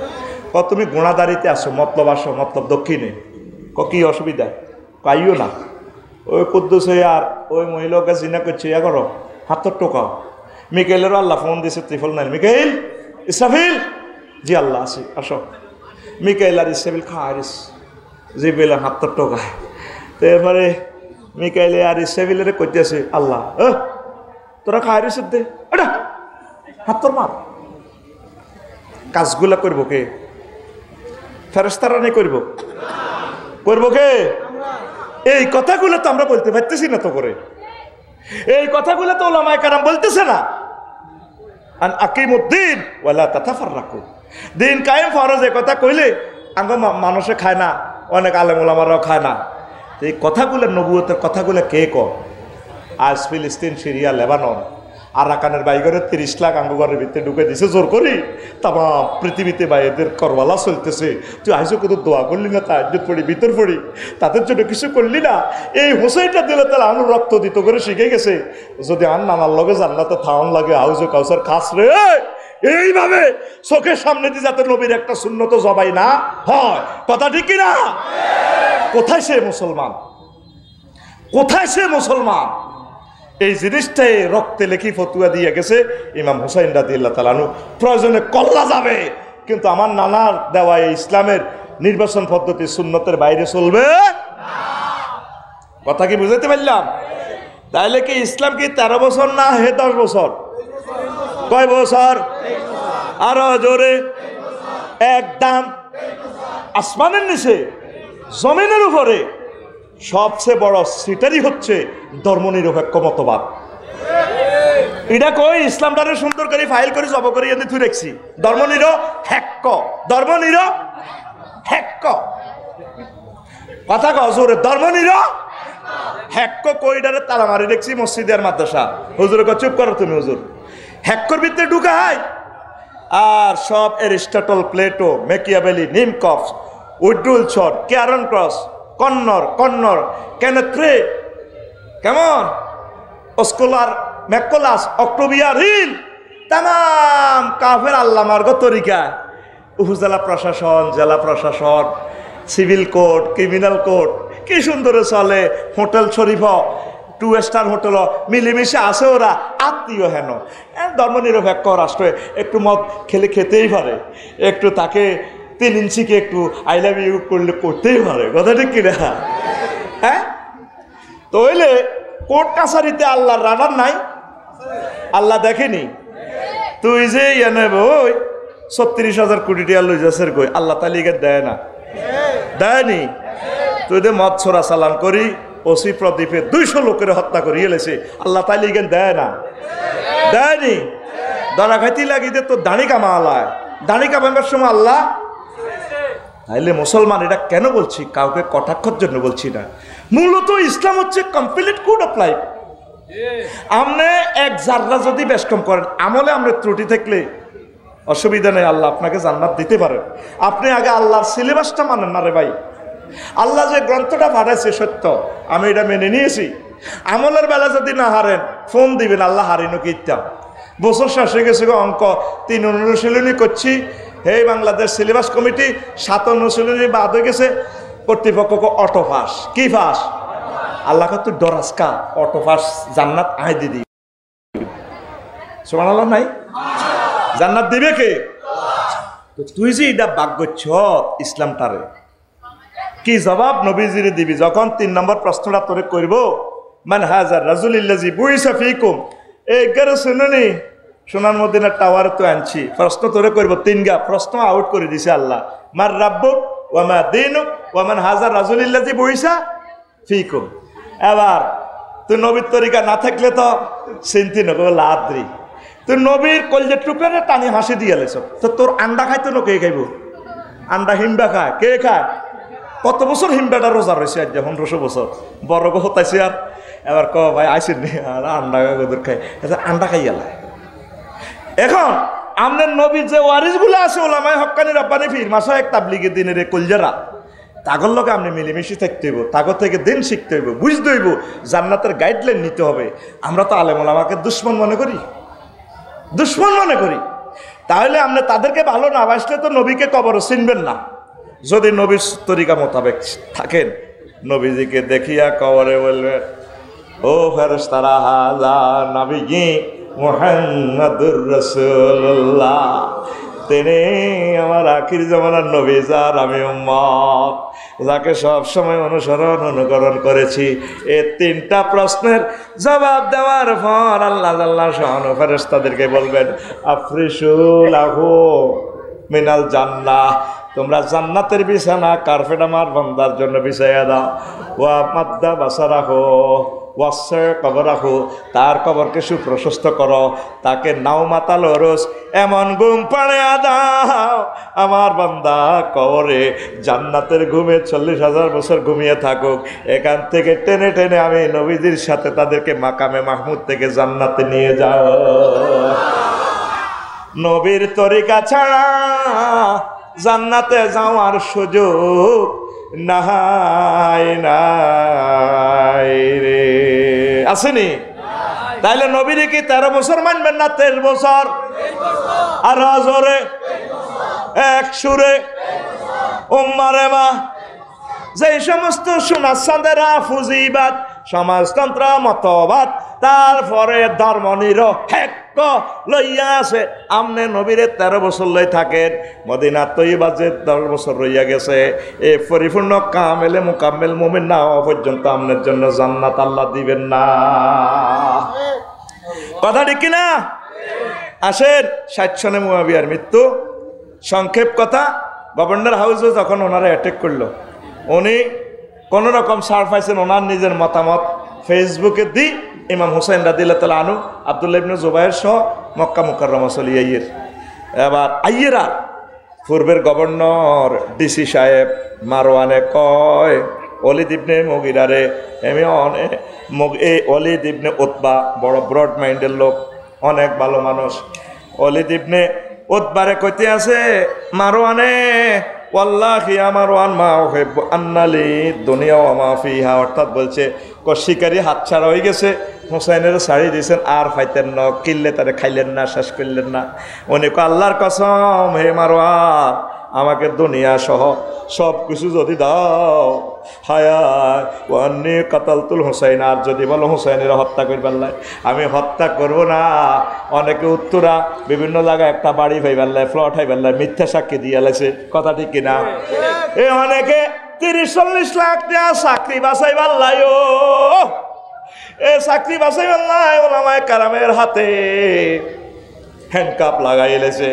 তুমি গোড়াদারিতে আসো মতলব দক্ষিণে কি অসুবিধা কাইও না ওই কুদ্দুস আর ওই মহিলাকে জিনা করছে ইয়া করো হাতের টোকাও মিকেলেরও আল্লাহ ফোন দিছে ত্রিফল নাই মিকেল ইসরাফিল জি আল্লাহ আছি আসো মিকেল আর ইসরাফিল খারিস জিবেলা হাতের টোকায় তো এরপরে মিকাইলে আর ইসরাফিলের করতে আছে আল্লাহ তোরা খারিস দে এটা হাতর মার কাজগুলা করবো কে ফেরেশতারা নেই করবো কে এই কথাগুলো তো আমরা বলতে পারতেছি না তো করে এই কথাগুলো তো ওলামায়ে কেরাম বলতেছে না আন আকিমুদ্দিন ওয়ালা তাতাফাররাকু দিন কায়েম ফরজ এই কথা কইলে আঙ্গ মানুষে খায় না অনেক আলেম ওলামারাও খায় না এই কথাগুলো নবুয়তের কথাগুলো কে কয় আজ ফিলিস্তিন সিরিয়া লেবানন আরাকানের বাইগরে 30 লাখ আঙ্গঘরের ভিতরে ঢুকে দিছে জোর করি তামাম পৃথিবীতে বা এদের করবালা চলতেছে তুই আইসো কত দোয়া করলি না তাহাজ্জুদ পড়ি ভিতর পড়ি তাদের জন্য কিছু করলি না এই হোসাইটা দিলে তাহলে আলু রক্ত দিত করে শিখে গেছে যদি আর নানার লগে জান্নাতে থাউন লাগে হাউজে কাউসার খাস রে এইভাবে চোখের সামনে দিয়ে যাতে নবীর একটা সুন্নত জবাই না হয় কথা ঠিক কিনা কোথায় সে মুসলমান এই জিনিসটাই রক্তে লেখি ফতুয়া দিয়ে গেছে ইমাম হুসাইন রাদিয়াল্লাহু তাআলা আনহু প্রয়োজনে কল্লা যাবে কিন্তু আমার নানার দেওয়া এই ইসলামের নির্বাচন পদ্ধতি সুন্নতের বাইরে চলবে কথা কি বুঝাইতে পারলাম তাইলে কি ইসলাম কি 13 বছর না হে 10 বছর কয় বছর আরো জোরে একদম আসমানের নিচে জমিনের উপরে সবচেয়ে বড় সিটারই হচ্ছে ধর্মনিরপেক্ষ মতবাদ এটা কই ইসলামটারে সুন্দর করে ফাইল করে জব করে এনে তুই রাখছি ধর্মনিরপেক্ষ কথা কও জোরে ধর্মনিরপেক্ষ কইডারে তালা মারি দেখছি মসজিদ আর মাদ্রাসা হুজুরে কয় চুপ করো তুমি হুজুর হ্যাক্কর ভিতরে ঢুকায় আর সব এরিস্টটল প্লেটো মেকিয়াভেলি নিমকফ উড্ডুল শট ক্যারন ক্রস কন্নর কেনেথ্রে কেমন অস্কোলার ম্যাকোলাস অক্টোবিয়ার হিল তাম কাফের আল্লামার তরিকা উপজেলা প্রশাসন জেলা প্রশাসন সিভিল কোড ক্রিমিনাল কোড কি সুন্দর চলে হোটেল শরীফ 2 স্টার হোটেল মিলেমিশে আসে ওরা আত্মীয় হেন ধর্মনিরপেক্ষ রাষ্ট্রে একটু মদ খেতেই পারে একটু তাকে 3 ইঞ্চিকে একটু আই লাভ ইউ করলে করতেই পারে কথা ঠিক কিনা হ্যাঁ তো হইলে কোর্ট কাছারিতে আল্লাহর রাডার নাই? আল্লাহ দেখেনি? তুই যে এনে বই 36,000 কোটি টাকা লই যাচ্ছের কই, আল্লাহ তালিকে দেয় না? দেয়নি? তুই যে মদ ছোড়া চালান করি ওসি প্রদীপে 200 লোকের হত্যা করি এলেছে, আল্লাহ তালিকে দেয় না? দেয়নি? দরা খাইতে লাগিতে তো দাড়ি কামালায়, দাড়ি কামাবার সময় আল্লাহ। তাইলে মুসলমান এটা কেন বলছি? কাউকে কটাক্ষর জন্য বলছি না। মূলত ইসলাম হচ্ছে কমপ্লিট কোড অফ লাইফ। আপনি এক জাররা যদি বেশ কম করেন, আমলে আমরা ত্রুটি থাকলে অসুবিধা নেই, আল্লাহ আপনাকে জান্নাত দিতে পারেন। আপনি আগে আল্লাহর সিলেবাসটা মানেন না রে ভাই। আল্লাহ যে গ্রন্থটা পাঠাইছে সত্য, আমি এটা মেনে নিয়েছি। আমলের বেলা যদি না হারেন ফোন দিবেন, আল্লাহ হারিনো কি ইত্যাম। বছর শেষ হয়ে গেছে অঙ্ক 3 অনুশীলনী করছি, হে বাংলাদেশ সিলেবাস কমিটি 7 অনুশীলনী বাদ হয়ে গেছে, কর্তৃপক্ষ অটো পাস। কি পাস? আল্লাহ তুই ডরাসকা অটো পাস, জান্নাত আয় দিদি। সুবহানাল্লাহ নাই? জান্নাত দিবে কে? তুই যে এটা ভাগ্যচ্ছ ইসলামটারে কি জবাব নবীজিরে দিবি যখন 3 নম্বর প্রশ্নটা তোরে করব? মান হাজার রাজুলিল্লাজি বুইসা ফিকুম, এই গেরে শুনুনি সোনার মদিনা টাওয়ারে তো আনছি, প্রশ্ন তোরে করব। 3 গা প্রশ্ন আউট করে দিছে আল্লাহ। মার রাব্বুক ওয়া মা দীনুক ওয়া মান হাজার রাজুলিল্লাজি বুইসা ফিকুম। এবার তুই নবীর তরিকা না থাকলে তো চিন্তি নকো লাদ্রি। তুই নবীর কলজের টুকরে টানি হাসি দিয়ে লেছ, তো তোর আন্ডা খাইতো না কে খাইব? আন্ডা হিমবা খায় কে খায়? কত বছর হিমবাটা রোজা রয়েছে? আজ 1500 বছর বড় গো হতাইছে। আর এবার ক ভাই আইসেন নি আর আন্ডা গোদর খাই, আন্ডা খাই এলাই। এখন আমাদের নবীর যে ওয়ারিসগুলো আছে ওলামায়ে হক্কানি রব্বানি ফির মাশায়েখ তাবলীগের দিনের কলজারা, তাগর লগে আপনি মিলেমিশে থাকতে হইব, তাগর থেকে দিন শিখতে হইব, বুঝতে হইব, জান্নাতের গাইডলাইন নিতে হবে। আমরা তো আলেম ওলামাকে দুশ্মন মনে করি, দুশ্মন মনে করি। তাহলে আপনি তাদেরকে ভালো না বাসলে তো নবীকে কবর চিনবেন না। যদি নবীর তরিকা মোতাবেক থাকেন, নবীজিকে দেখিয়া কবরে বলবেন, ও ফেরেশতারা হাযা নবী মুহাম্মাদুর রাসূলুল্লাহ, তিনি আমার আখির জামানার নবী, যার আমি উম্মত, যাকে সবসময় অনুকরণ করেছি। এই 3টা প্রশ্নের জবাব দেওয়ার পর আল্লাহ শাহানু ফেরেশতাদেরকে বলবেন, আফরিশু লাহু মিনাল জান্নাহ, তোমরা জান্নাতের বিছানা কার্পেট আমার বান্দার জন্য বিছাইয়া দাও। ওয়া মাদ্দা বাসারাহু ওয়াসা কবরাহু, তার কবরকে সুপ্রশস্ত করো, তাকে নাও মাতাল রোজ এমন ঘুম পাড়িয়া দাও আমার বান্দা কবরে জান্নাতের ঘুমে 40,000 বছর ঘুমিয়ে থাকুক। এখান থেকে টেনে টেনে আমি নবীজির সাথে তাদেরকে মাকামে মাহমুদ থেকে জান্নাতে নিয়ে যাও। নবীর তরিকা ছাড়া জান্নাতে যাওয়ার সুযোগ নাই নাই রে, আসেনি? তাইলে নবীরে কি 13 বছর মানবেন না 23 বছর? আর জোরে এক সুরে উম্মারে মা, যে সমস্ত সোনা চাঁদেরা ফুজিবাদ সমাজতন্ত্র মতবাদ, তারপরে ধর্ম নিরপেক্ষ লইয়া আছে, আমনে নবীরে 13 বছর লই থাকেন, মদিনা তৈবা যে 10 বছর রইয়া গেছে, এ পরিপূর্ণ কামেলে মুকাম্মেল মুমিন না হওয়া পর্যন্ত আমনের জন্য জান্নাত আল্লাহ দিবেন না। কথা ঠিক কিনা? আসেন 60 সনে মুয়াবিয়ার মৃত্যু, সংক্ষেপ কথা। গভর্নর হাউসে যখন ওনারা অ্যাটাক করলো, উনি কোনো রকম সার পাইছেন, ওনার নিজের মতামত ফেসবুকে দি ইমাম হুসাইন রাদিয়াল্লাহু তাআলা আনহু আব্দুল্লাহ ইবনে জুবায়ের সহ মক্কা মুকাররমা চলি আইয়ের। এবার আইয়েরা পূর্বের গভর্নর ডিসি সাহেব মারওয়ানে কয়, ওলিদ ইবনে মুগিরারে এমনি এই ওলিদ ইবনে উতবা বড় ব্রড মাইন্ডের লোক, অনেক ভালো মানুষ। ওলিদ ইবনে উতবারে কইতে আছে, মারওয়ানে ওয়াল্লাহি মারওয়ান মা উহিব্বু আন্নালি দুনিয়া ওয়া মা ফিহা, অর্থাৎ বলছে শিকারি হাতছাড়া হয়ে গেছে, হুসাইনের শাড়ি দিয়েছেন আর ফাইতেন না, কিনলে তারে খাইলেন না, শেষ করলেন না। উনি কো আল্লাহর কসম হে মারওয়ান, আমাকে দুনিয়া সহ সব কিছু যদি দাও, হায়ায় ওয়ান্নি কাতালতুল হুসাইন, আর যদি বলো হুসাইনের হত্যা করবার লাই, আমি হত্যা করব না। অনেকে উত্তরা বিভিন্ন জায়গায় একটা বাড়ি পাইবার লাই, ফ্লট হাইবার লাই, মিথ্যা সাক্ষী দিয়ে লাইছে, কথা ঠিক কিনা? এ অনেকে 30-40 লাখ টাকা চাকরি বাঁচাই পারলাই ও এ চাকরি বাঁচাই পারলাই ওলামায়ে কারামের হাতে হ্যান্ডকাপ লাগাই এলেছে।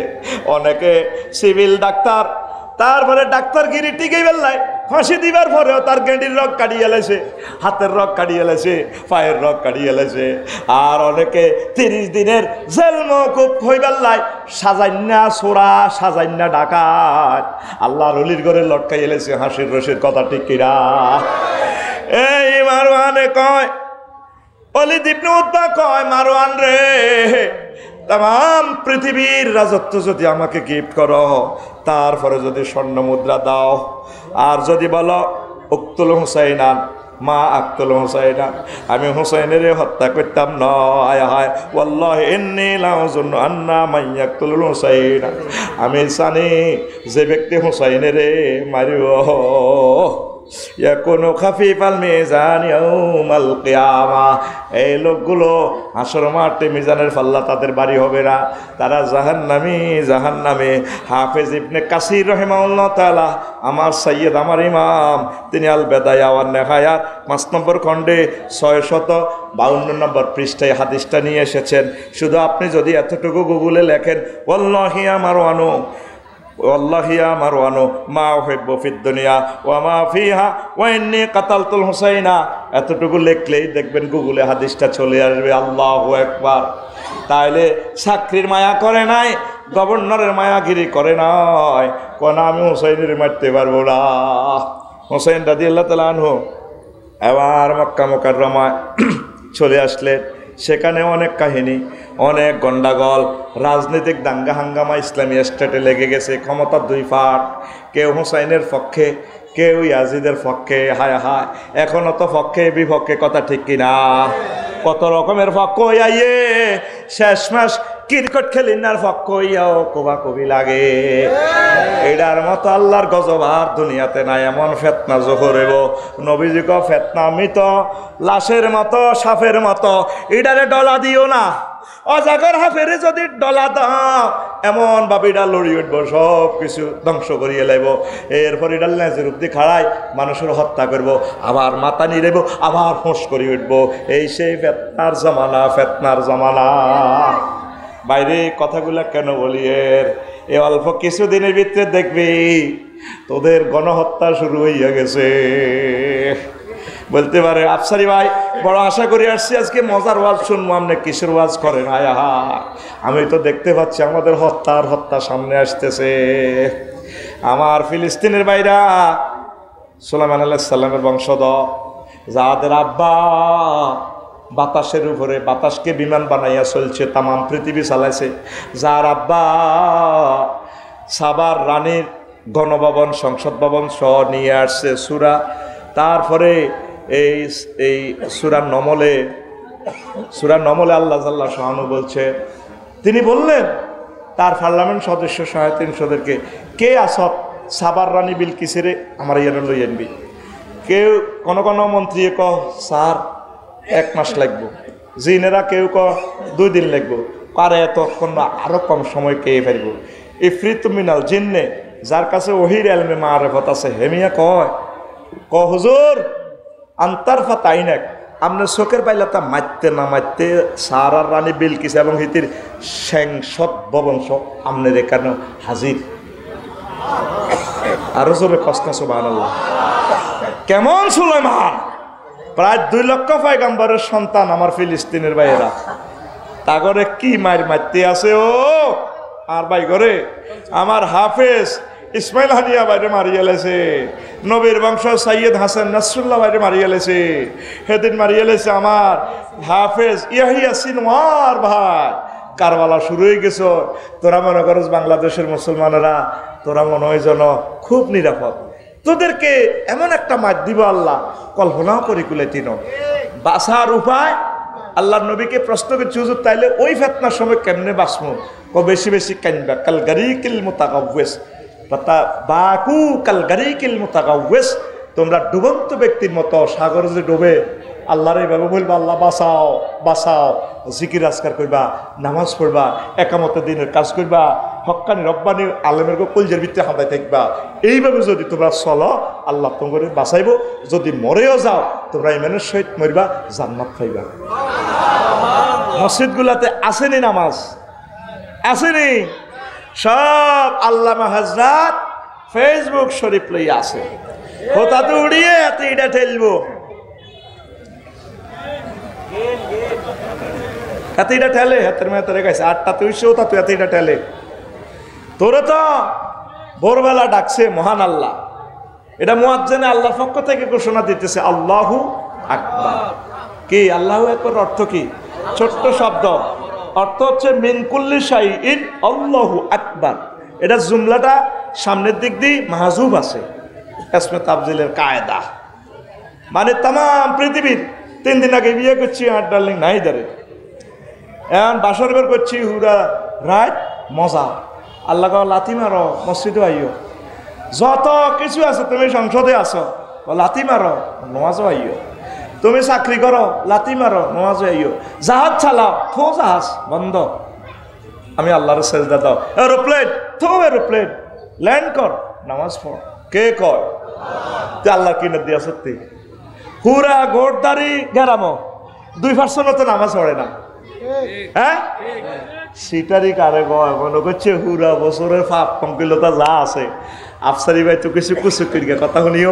অনেকে সিভিল ডাক্তার, তারপরে ডাক্তারগিরি টিকে বেললাই ফাঁসি দিবার পরেও তার গেঁডির রগ কাটিয়ে এলেছে, হাতের রগ কাটিয়ে এলেছে, পায়ের রগ কাটিয়ে এলেছে। আর অনেকে 30 দিনের জেল মওকুফ হই বেললাই সাজাইন্না সোরা, সাজাইন্না ডাকাত আল্লাহর ওলির ঘরে লটকাই এলেছে। হাসির রসির কথা ঠিক কিনা? এই মারওয়ানে কয়, ওলিদ ইবনে উতবা কয়, মারওয়ান রে, তাম পৃথিবীর রাজত্ব যদি আমাকে গিফট করো, তারপরে যদি স্বর্ণ মুদ্রা দাও, আর যদি বলো উক্তুল হুসাইনান মা আক্তুল হুসাইনা, আমি হুসাইনের হত্যা করতাম না। আয় হায় ওয়াল্লাহি ইন্নী লাউযুন্নু আন্না মাইয়াক্তুল হুসাইনা, আমি জানি যে ব্যক্তি হুসাইনের মারিব ইয়াকুনু খাফিফাল মিজান ইয়াউমাল কিয়ামা, এই লোকগুলো হাসর মাঠে মিজানের পাল্লা তাদের বাড়ি হবে না, তারা জাহান্নামী জাহান্নামে। হাফেজ ইবনে কাসির রাহিমাহুল্লাহ তাআলা, আমার সাইয়্যিদ, আমার ইমাম, তিনি আল বেদায়া ওয়ান নিহায়া 5 নম্বর খণ্ডে 652 নম্বর পৃষ্ঠায় হাদিসটা নিয়ে এসেছেন। শুধু আপনি যদি এতটুকু গুগলে লেখেন ওয়াল্লাহি আমারওয়ানু, ওয়াল্লাহি ইয়া মারওয়ানু মা উহিব্বু ফিদ দুনিয়া ওয়া মা ফিহা ওয়া ইন্নী কাতালতুল হুসাইনা, এতটুকু লিখলেই দেখবেন গুগলে হাদিসটা চলে আসবে। আল্লাহু আকবার। তাইলে চাকরির মায়া করে নাই, গভর্নরের মায়াগিরি করে নাই, কোন আমি হুসাইনের মারতে পারবো না। হুসাইন রাদিয়াল্লাহু তাআলা আনহু এবার মক্কা মুকাররমায় চলে আসলেন। সেখানে অনেক কাহিনী, অনেক গন্ডাগোল, রাজনৈতিক দাঙ্গা হাঙ্গামা ইসলামী স্টেটে লেগে গেছে। ক্ষমতার 2 পার্ট, কেউ হুসাইনের পক্ষে, কেউ ইয়াজিদের পক্ষে। হায় হায়, এখনো তো পক্ষে বিপক্ষে, কথা ঠিক কিনা? কত রকমের পক্ষ আইয়ে, শেষ মাস ক্রিকেট খেলিনার পক্ষ ইয়াও কোবা কবি লাগে। এটার মতো আল্লাহর গজব আর দুনিয়াতে নাই। এমন ফেতনা জোহরেব, নবীজি কো ফেতনা মৃত লাশের মতো, সাপের মতো, এটারে ডলা দিও না। অজাগর হাফেরে যদি ডলা দাও, এমন ভাবে এটা লড়ি উঠবো, সব কিছু ধ্বংস করিয়ে লাইব। এরপর এটা লেজের উপদি খাড়াই মানুষের হত্যা করব, আবার মাথা নিরেব, আবার ফোঁস করে উঠবো। এই সেই ফেতনার জামানা, ফেতনার জামানা। বাইরে কথাগুলা কেন বলি? এ অল্প কিছুদিনের ভিতরে দেখবি তোদের গণহত্যা শুরু হইয়া গেছে। বলতে পারে আফসারি ভাই, বড় আশা করি আসছি আজকে মজার ওয়াজ শুনবো, আপনি কিসের ওয়াজ করেন? আহা, আমি তো দেখতে পাচ্ছি আমাদের হত্যা সামনে আসতেছে। আমার ফিলিস্তিনের ভাইরা, সুলাইমান আলাইহিস সালামের বংশধর, যাদের আব্বা বাতাসের উপরে, বাতাসকে বিমান বানাইয়া চলছে, তাম পৃথিবী চালাইছে, যার আব্বা সাবার রানীর গণভবন, সংসদ ভবন সহ নিয়ে আসছে সূরা। তারপরে এই সূরা নমলে আল্লাহ জাল্লা শাআনু বলছে, তিনি বললেন তার পার্লামেন্ট সদস্য সদস্যদেরকে, কে আসত সাবার রানী বিলকিসেরে আমার ইয়ারে লই আনবি। কেউ কোন মন্ত্রী ক স্যার 1 মাস লাগবো, জিনেরা কেউ ক 2 দিন লাগবো, পারে এতক্ষণ আরো কম সময় কে পারিব। ইফরিত মিনাল জিন্নে, যার কাছে ওহির এলমে মারেফত আছে, হেমিয়া কয় ক হুজুর আন্তার ফাতাইনাক, আপনার চোখের পাইলাতা মারতে না মারতে সারার রানী বিলকিস এবং হিতির সংসদ ভবন সব আপনার এখানে হাজির। আরো জোরে কষ্ট সুবহানাল্লাহ। কেমন সুলাইমান? প্রায় 2 লক্ষ পয়গম্বরের সন্তান আমার ফিলিস্তিনের ভাইয়েরা, তাগরে কি মারতে আছে ও আর ভাই ঘরে। আমার হাফেজ ইসমাইল হানিয়া বাইরে মারিয়ে লেছে, নবীর বংশ সৈয়দ হাসান নাসরুল্লাহ বাইরে মারিয়ে লেছে, সেদিন মারিয়ে লেছে আমার হাফেজ ইয়াহিয়া সিনওয়ার ভাই। কারবালা শুরু হয়ে গেছ, তোরা মনে করস বাংলাদেশের মুসলমানেরা, তোরা মনে হয় যেন খুব নিরাপদ। তোদেরকে এমন একটা মার দিব আল্লাহ, কল্পনাও করি কুলেতিন। বাঁচার উপায় আল্লাহর নবীকে প্রশ্ন করছি, হুজুর তাইলে ওই ফেতনার সময় কেমনে বাঁচমু? বেশি বেশি কানবা, কাল গারিকিল মুতাগাওয়িস বাকু কাল গারিকিল মুতাগাওয়িস, তোমরা ডুবন্ত ব্যক্তির মতো, সাগরে যে ডুবে আল্লাহর এইভাবে বলবা, আল্লাহ বাঁচাও বাঁচাও, জিকির আজকার করবা, নামাজ পড়বা, একামতে দিনের কাজ করবা, হক্কানি রব্বানি আলেমের কলজের ভিতরে হাঁদায় থাকবা। এইভাবে যদি তোমরা চলো, আল্লাহ তোমাকে বাঁচাইব। যদি মরেও যাও, তোমরা ইমানের সহিত মরবা, জান্নাত পাইবা। মসজিদগুলাতে আসেনি নামাজ, আসেনি, সব আল্লামা হযরত ফেসবুক শরীফ লই আছে। হোতাতে উড়িয়ে এতে এটা ঠেলবো, এতে এটা ঠেলে, হাতের মেয়ে গেছে 8টা 300, তা তুই এতে এটা ঠেলে। তোরে তো ভোরবেলা ডাকছে মহান আল্লাহ, এটা মুয়াজ্জিনে আল্লাহর পক্ষ থেকে ঘোষণা দিতেছে আল্লাহু আকবার। কি আল্লাহু আকবার অর্থ কি? ছোট্ট শব্দ, অর্থ হচ্ছে মিন কুল্লি শাইইন আল্লাহু আকবার। এটা জুমলাটা সামনের দিক দিয়ে মাহজুব আছে, ইসমে তাবজিলের কায়দা। মানে তাম পৃথিবীর 3 দিন আগে বিয়ে করছি, আর ডার্লিং নাই দাঁড়ে, এখন বাসর ঘর করছি, হুরা রাত মজা, আল্লাহ লাথি মারো, মসজিদে আইও, যত কিছু আছে, তুমি সংসদে আসো, লাথি মারো, নমাজও আইও, তুমি চাকরি করো, লাথি মারো, নমাজও আইও, জাহাজ চালাও, থো জাহাজ বন্ধ, আমি আল্লাহর সেজদা দাও, এরোপ্লেন থো এরোপ্লেন, ল্যান্ড কর, নামাজ পড়। কে কয়? আল্লাহ কিনে দিয়া সত্যি। হুরা গোড়দারি গেরামো 2% তো নামাজ পড়ে না, হ্যাঁ সিটারি কারে গয় মনে করছে হুরা বছরের পাপ পঙ্কিলতা যা আছে। আফসারি ভাই তো কিছু কুচুক করিয়া কথা শুনিও,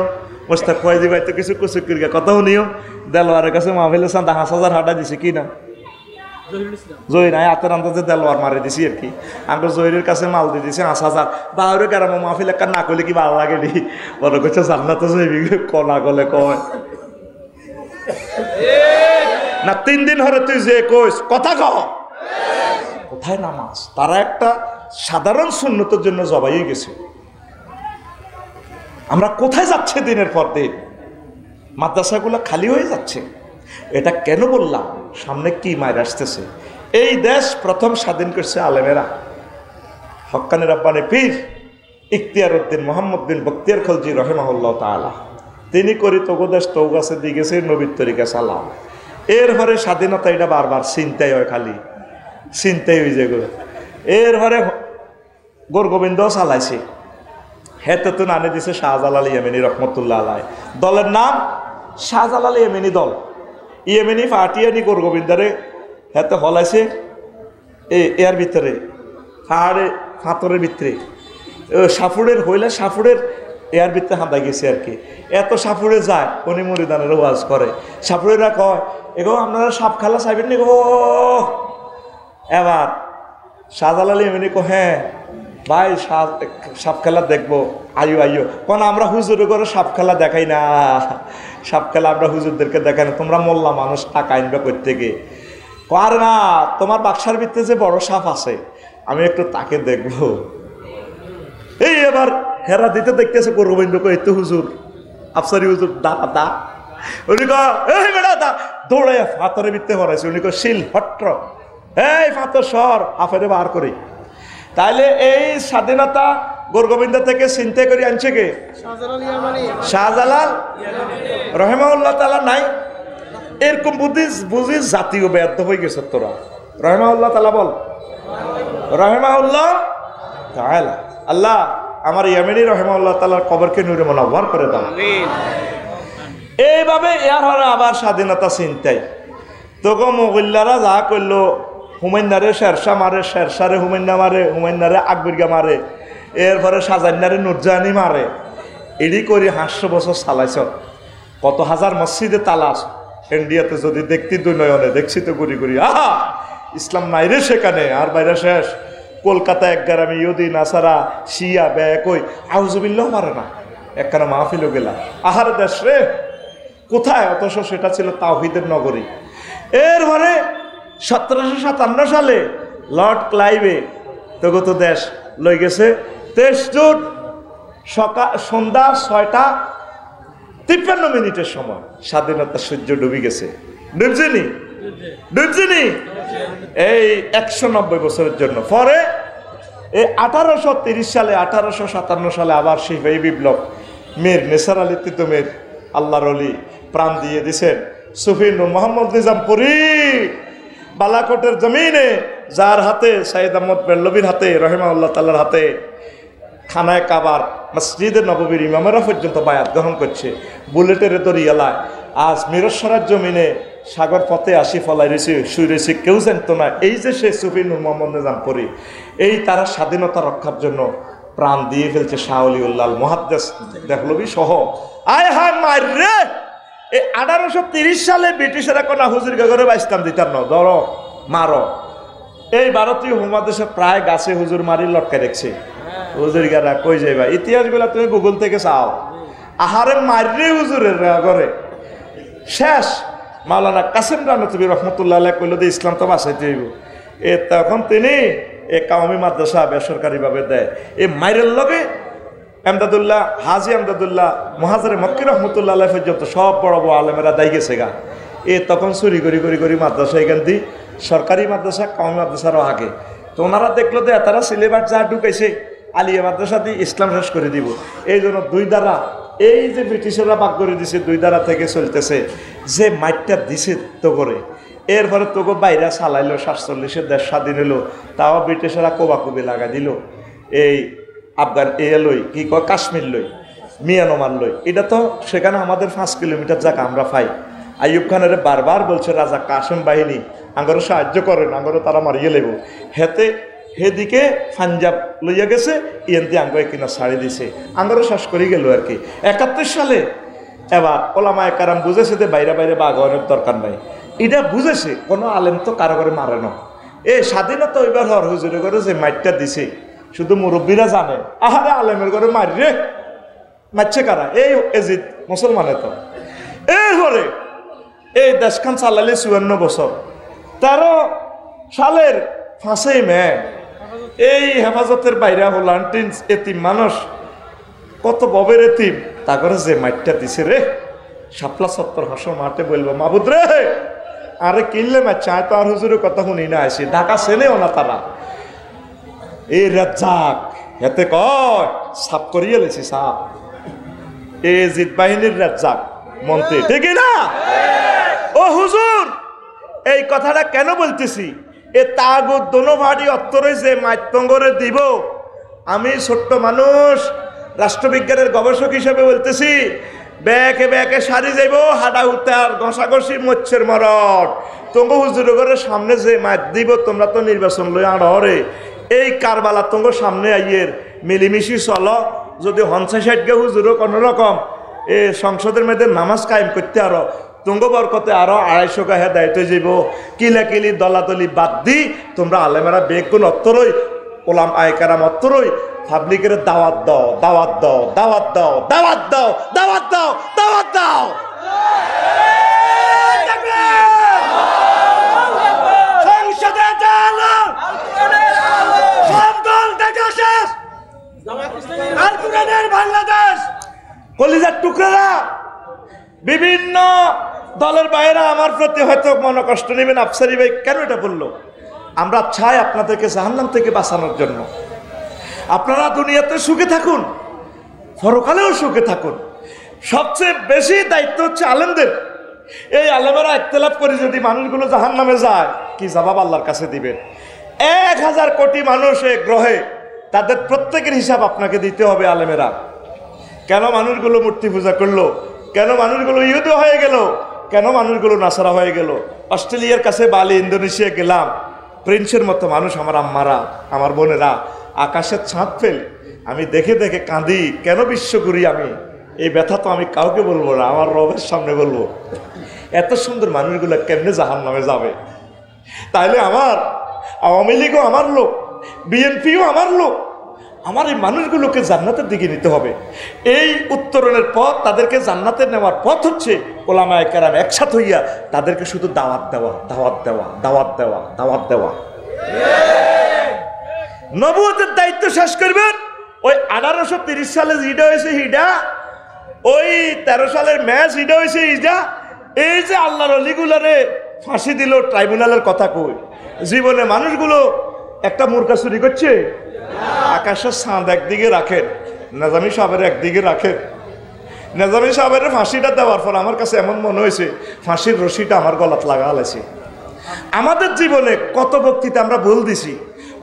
মোস্তাক ফয়জি ভাই তো কিছু কুচুক করিয়া কথা শুনিও। দেলোয়ারের কাছে মাহফিলে চান্দা 5,000 হাঁটা দিছে কি না, জহির নাই হাতের আন্দাজে দেলোয়ার মারি দিছি আর কি। আমি জহিরের কাছে মাল দিয়ে দিছি 5,000। বাহুরে কেরাম মাহফিল একটা না করলে কি ভালো লাগে নি, মনে করছে জান্নাতে যাইবি, কলা গলে কয় না 3 দিন হরে তুই যে কইস কথা কহ, কোথায় নামাজ? তারা একটা সাধারণ সুন্নতের জন্য জবাই হয়ে গেছে। আমরা কোথায় যাচ্ছে দিনের পর দিন? মাদ্রাসাগুলো খালি হয়ে যাচ্ছে। এটা কেন বললাম? সামনে কি মায়ের আসতেছে। এই দেশ প্রথম স্বাধীন করছে আলেমেরা। হক্কানি রব্বানি পীর ইখতিয়ার উদ্দিন মোহাম্মদ বিন বখতিয়ার খলজি রহিমাহুল্লাহ তাআলা, তিনি করি তৌগদেশ তৌগাছে দিয়ে গেছে নবীর তরিকা সালাম। এরপরে স্বাধীনতা এটা বারবার চিন্তাই হয়, খালি চিন্তাই হয়ে যায়। এরপরে গোরগোবিন্দ চালাইছে, হেতে তো নানে দিছে শাহজালাল ইয়েমেনি রহমতুল্লাহ আলাই। দলের নাম শাহজালাল ইয়েমেনি দল। ইয়েমেনি পার্টিয়ানি গোরগোবিন্দারে হেতে হলাইছে এর ভিতরে পাহাড়ে ফাতরের ভিতরে সাফুরের হইলে সাফুরের এর ভিতরে হাঁদা গেছে আর কি। এত সাফুরে যায়, উনি মুরিদানের ওয়াজ করে। সাফুরেরা কয় এগো আপনারা সাপ খেলা চাইবেন নি গো? এবার শাহজালাল ইয়েমেনি কো হ্যাঁ ভাই সাপ খেলা দেখবো, আইও আইও। কোন আমরা হুজুরে করে সাপ খেলা দেখাই না, সাপ খেলা আমরা হুজুরদেরকে দেখাই না, তোমরা মোল্লা মানুষ টাকা আনবে করতে গিয়ে। আর না, তোমার বাক্সার ভিতরে যে বড় সাপ আছে আমি একটু তাকে দেখবো। এই এবার হেরা দিতে দেখতেছে গোরগোবিন্দকে, এই তো হুজুর আফসারি হুজুর দা দা। উনি কই বেড়া দা, দৌড়ে ফাতরের ভিতরে ভরাইছে। উনি কই শিল হট্র, এই ফাতর সর, হাফেরে বার করি। তাইলে এই স্বাধীনতা গোরগোবিন্দ থেকে চিন্তা করে আনছে কে? শাহজালাল রহিমাহুল্লাহ তাআলা নাই। এরকম বুঝি জাতীয় ব্যর্থ হয়ে গেছে তোরা। রহিমাহুল্লাহ তাআলা বল, রহিমাহুল্লাহ তাআলা। আল্লাহ আমার ইয়েমেনি রহিমাহুল্লাহ তাআলার কবরকে নূরে মুনাওয়ার করে দাও। এইভাবে এর হরে আবার স্বাধীনতা চিন্তাই তোকে মোগল্লারা যা করলো, হুমাইনারে শেরশাহ মারে, শেরশারে হুমাইনা মারে, হুমাইনারে আকবরগা মারে, এরপরে সাজান্নারে নুরজাহানি মারে। এডি করে 500 বছর চালাইছ। কত হাজার মসজিদে তালাশ। ইন্ডিয়াতে যদি দেখতি দুনয়নে, দেখছি তো গুড়ি গুড়ি, আহা ইসলাম নাই রে সেখানে, আর বাইরে শেষ। কলকাতা এক গ্রামে ইহুদি নাসারা শিয়া ব্যাক ওই আউজুবিল্লাহ মারে না, একখানা মাহফিলও গেলা। আহার দেশ রে কোথায়? অথচ সেটা ছিল তাওহীদের নগরী। এরপরে 1757 সালে লর্ড ক্লাইভে তগত দেশ লই গেছে 23 জুন সন্ধ্যা 6:53 সময় স্বাধীনতা সূর্য ডুবে গেছে। ডুবছিনি ডুবছিনি এই 190 বছরের জন্য। পরে এই 1830 সালে 1857 সালে আবার সিপাহী বিপ্লব, মীর নিসার আলী তিতুমীর আল্লাহর ওলি প্রাণ দিয়ে দিছেন। সুফি নূর মোহাম্মদ নিজামপুরি বালাকোটের জমিনে, যার হাতে সাইদ আহমদ বেল্লবীর হাতে রহিমাউল্লাহ তাআলার হাতে খানায় কাবার মসজিদে নববীর ইমামেরা পর্যন্ত বায়াত গ্রহণ করছে, বুলেটের দরিয়ালায় আজ মিরসরার জমিনে সাগর পথে আসি ফলাই রয়েছে, শুই রয়েছে, কেউ জানতো না এই যে সে সুফি নূর মোহাম্মদ নিজামপুরি। এই তারা স্বাধীনতা রক্ষার জন্য প্রাণ দিয়ে ফেলছে। শাহ ওলিউল্লাহ মুহাদ্দিস দেহলভী সহ। আয় হায় মার রে, এই 1830 সালে ব্রিটিশেরা কোনা হুজুর গগরে বাইস্তাম দিতাম না, ধরো মারো। এই ভারতীয় উপমহাদেশে প্রায় গাছে হুজুর মারি লটকে দেখছে। হুজুর গারা কই যাইবা, ইতিহাসগুলা তুমি গুগল থেকে চাও। আহারে মাররে হুজুরের ঘরে শেষ। মাওলানা কাসেম রানতুবি রহমতুল্লাহ আলাইহি কইল যে ইসলাম তো বাঁচাইতে হইব। তখন তিনি কাওমি মাদ্রাসা বেসরকারিভাবে দেয়। এই মাইরের লগে আমদাদুল্লাহ, হাজি আমদাদুল্লাহ, মুহাজির মক্কি রহমতুল্লাহ আলাইহি পর্যন্ত সব বড় বড় আলেমেরা দায় গেছে গা। তখন চুরি করি মাদ্রাসা এখান দিয়ে সরকারি মাদ্রাসা কাওমি মাদ্রাসারও আগে। তো ওনারা দেখলো যে তারা সিলেবাস যা ঢুকাইছে আলিয়া মাদ্রাসা দিয়ে ইসলাম শেষ করে দিব। এই জন্য দুই দ্বারা এই যে ব্রিটিশেরা বাক করে দিছে, দুই দ্বারা থেকে চলতেছে। যে মাইটটা দিছে তো করে, এরপরে তোকে বাইরে চালাইলো, 47-এ দেশ স্বাধীন হলো, তাও ব্রিটিশেরা কোবাকুবি লাগা দিল এই আফগান লই, কি কয় কাশ্মীর লই, মিয়ানমার লই। এটা তো সেখানে আমাদের 5 কিলোমিটার জায়গা আমরা পাই। আইয়ুব খানের বারবার বলছে রাজা কাসেম বাহিনী আঙ্গরও সাহায্য করেন, আঙ্গরও তারা মারিয়ে লেব। হেতে সেদিকে পাঞ্জাব লইয়া গেছে, ইয়েন্তি আঙ্গ কিনা ছাড়ি দিছে, আঙ্গরও শ্বাস করে গেল আর কি। 71 সালে এবার ওলামায়ে কেরাম বুঝেছে যে বাইরে বাইরে বাগানের দরকার নাই। এটা বুঝেছে কোনো আলেম তো কারো করে মারে না। স্বাধীনতা ওইবার হর হুজুরে করে যে মাইটটা দিছে শুধু মুরব্বীরা জানে। আহারে আলেমের করে মারি রে, মারছে কারা? এই এজিদ মুসলমানে তো এই করে এই দেশখান চালালে 54 বছর। 13 সালের 5 মে এই হেফাজতের বাইরে হল এতিম মানুষ, কত ববের এতিম, তা করে যে মাইটটা দিছে রে, শাপলা 70 হাসর মাঠে বলবো মাবুদ রে আরে কিনলে মারছে। আয় তো আর হুজুরের কথা শুনি না, আসি ঢাকা চেনেও না তারা। এই রাজ্জাক এতে কয় সাপ করিয়ে লেছি, সাপ এ জিদ বাহিনীর রাজ্জাক মন্ত্রী, ঠিক না? ও হুজুর এই কথাটা কেন বলতেছি? এ তাগুত দোনো ভাড়ি অত্তরে যে মাইতঙ্গরে দিব। আমি ছোট্ট মানুষ, রাষ্ট্রবিজ্ঞানের গবেষক হিসেবে বলতেছি, ব্যাকে ব্যাকে সারি যাইব, হাডা উত্তার ঘষাঘষি মচ্ছের মরণ। তঙ্গ হুজুরের ঘরের সামনে যে মাইত দিব, তোমরা তো নির্বাচন লই আড়ে এই কারবালা তঙ্গ সামনে আইয়ের মিলিমিশি চল। যদি 50-60 গে হুজুরও কোনো রকম সংসদের মধ্যে নামাজ কায়েম করতে আরো তুঙ্গ বরকতে আরো 250 গাহে দায়িত্ব যাইব। কিলাকিলি দলাদলি বাদ দি তোমরা আলেমেরা বেগুন অত্তরই, ওলাম আয়কারাম অত্তরই পাবলিকের দাওয়াত দাও, দাওয়াত দাও, দাওয়াত দাও, দাওয়াত দাও, দাওয়াত দাও, দাওয়াত দাও। সংসদে চালো সব দল দেখা শেষ, আর কুরআনের বাংলাদেশ কলিজার টুকরারা বিভিন্ন দলের বাইরে আমার প্রতি হয়তো মনে কষ্ট নেবেন, আফসারি ভাই কেন এটা বললো? আমরা চাই আপনাদেরকে জাহান্নাম থেকে বাঁচানোর জন্য। আপনারা দুনিয়াতে সুখে থাকুন, পরকালেও সুখে থাকুন। সবচেয়ে বেশি দায়িত্ব হচ্ছে আলেমদের। এই আলেমেরা ইখতিলাফ করে যদি মানুষগুলো জাহান্নামে যায়, কি জবাব আল্লাহর কাছে দিবেন? 1000 কোটি মানুষ এক গ্রহে, তাদের প্রত্যেকের হিসাব আপনাকে দিতে হবে। আলেমেরা কেন মানুষগুলো মূর্তি পূজা করলো? কেন মানুষগুলো ইহুদি হয়ে গেল? কেন মানুষগুলো নাসারা হয়ে গেল? অস্ট্রেলিয়ার কাছে বালি, ইন্দোনেশিয়া গেলাম, প্রিন্সের মতো মানুষ, আমার আম্মারা, আমার বোনেরা আকাশের ছাদ ফেল, আমি দেখে দেখে কাঁদি। কেন বিশ্ব করি আমি? এই ব্যথা তো আমি কাউকে বলবো না, আমার রবের সামনে বলবো। এত সুন্দর মানুষগুলো কেমনে জাহান্নামে যাবে? তাইলে আমার আওয়ামী লীগও আমার লোক, বিএনপিও আমার লোক। আমার এই মানুষগুলোকে জান্নাতের দিকে নিতে হবে। এই উত্তরণের পথ, তাদেরকে জান্নাতে নেওয়ার পথ হচ্ছে ওলামায়ে কেরাম একসাথে হইয়া তাদেরকে শুধু দাওয়াত দেওয়া, দাওয়াত দেওয়া, দাওয়াত দেওয়া, দাওয়াত দেওয়া। নবুয়তের দায়িত্ব শেষ করবেন। ওই 1830 সালে হিডা হয়েছে হিডা, ওই 13 সালের ম্যাচ হিডা হয়েছে হিডা। এই যে আল্লাহর অলিগুলারে ফাঁসি দিল, ট্রাইব্যুনালের কথা কই? জীবনে মানুষগুলো একটা মুরগা চুরি করছে, আকাশের চাঁদ একদিকে রাখেন, নাজামি সাহেবের একদিকে রাখেন, নেজামী সাহেবের ফাঁসিটা দেওয়ার পর আমার কাছে এমন মনে হয়েছে ফাঁসির রশিটা আমার গলাত লাগা হলেছে। আমাদের জীবনে কত বক্তৃতা আমরা ভুল দিছি,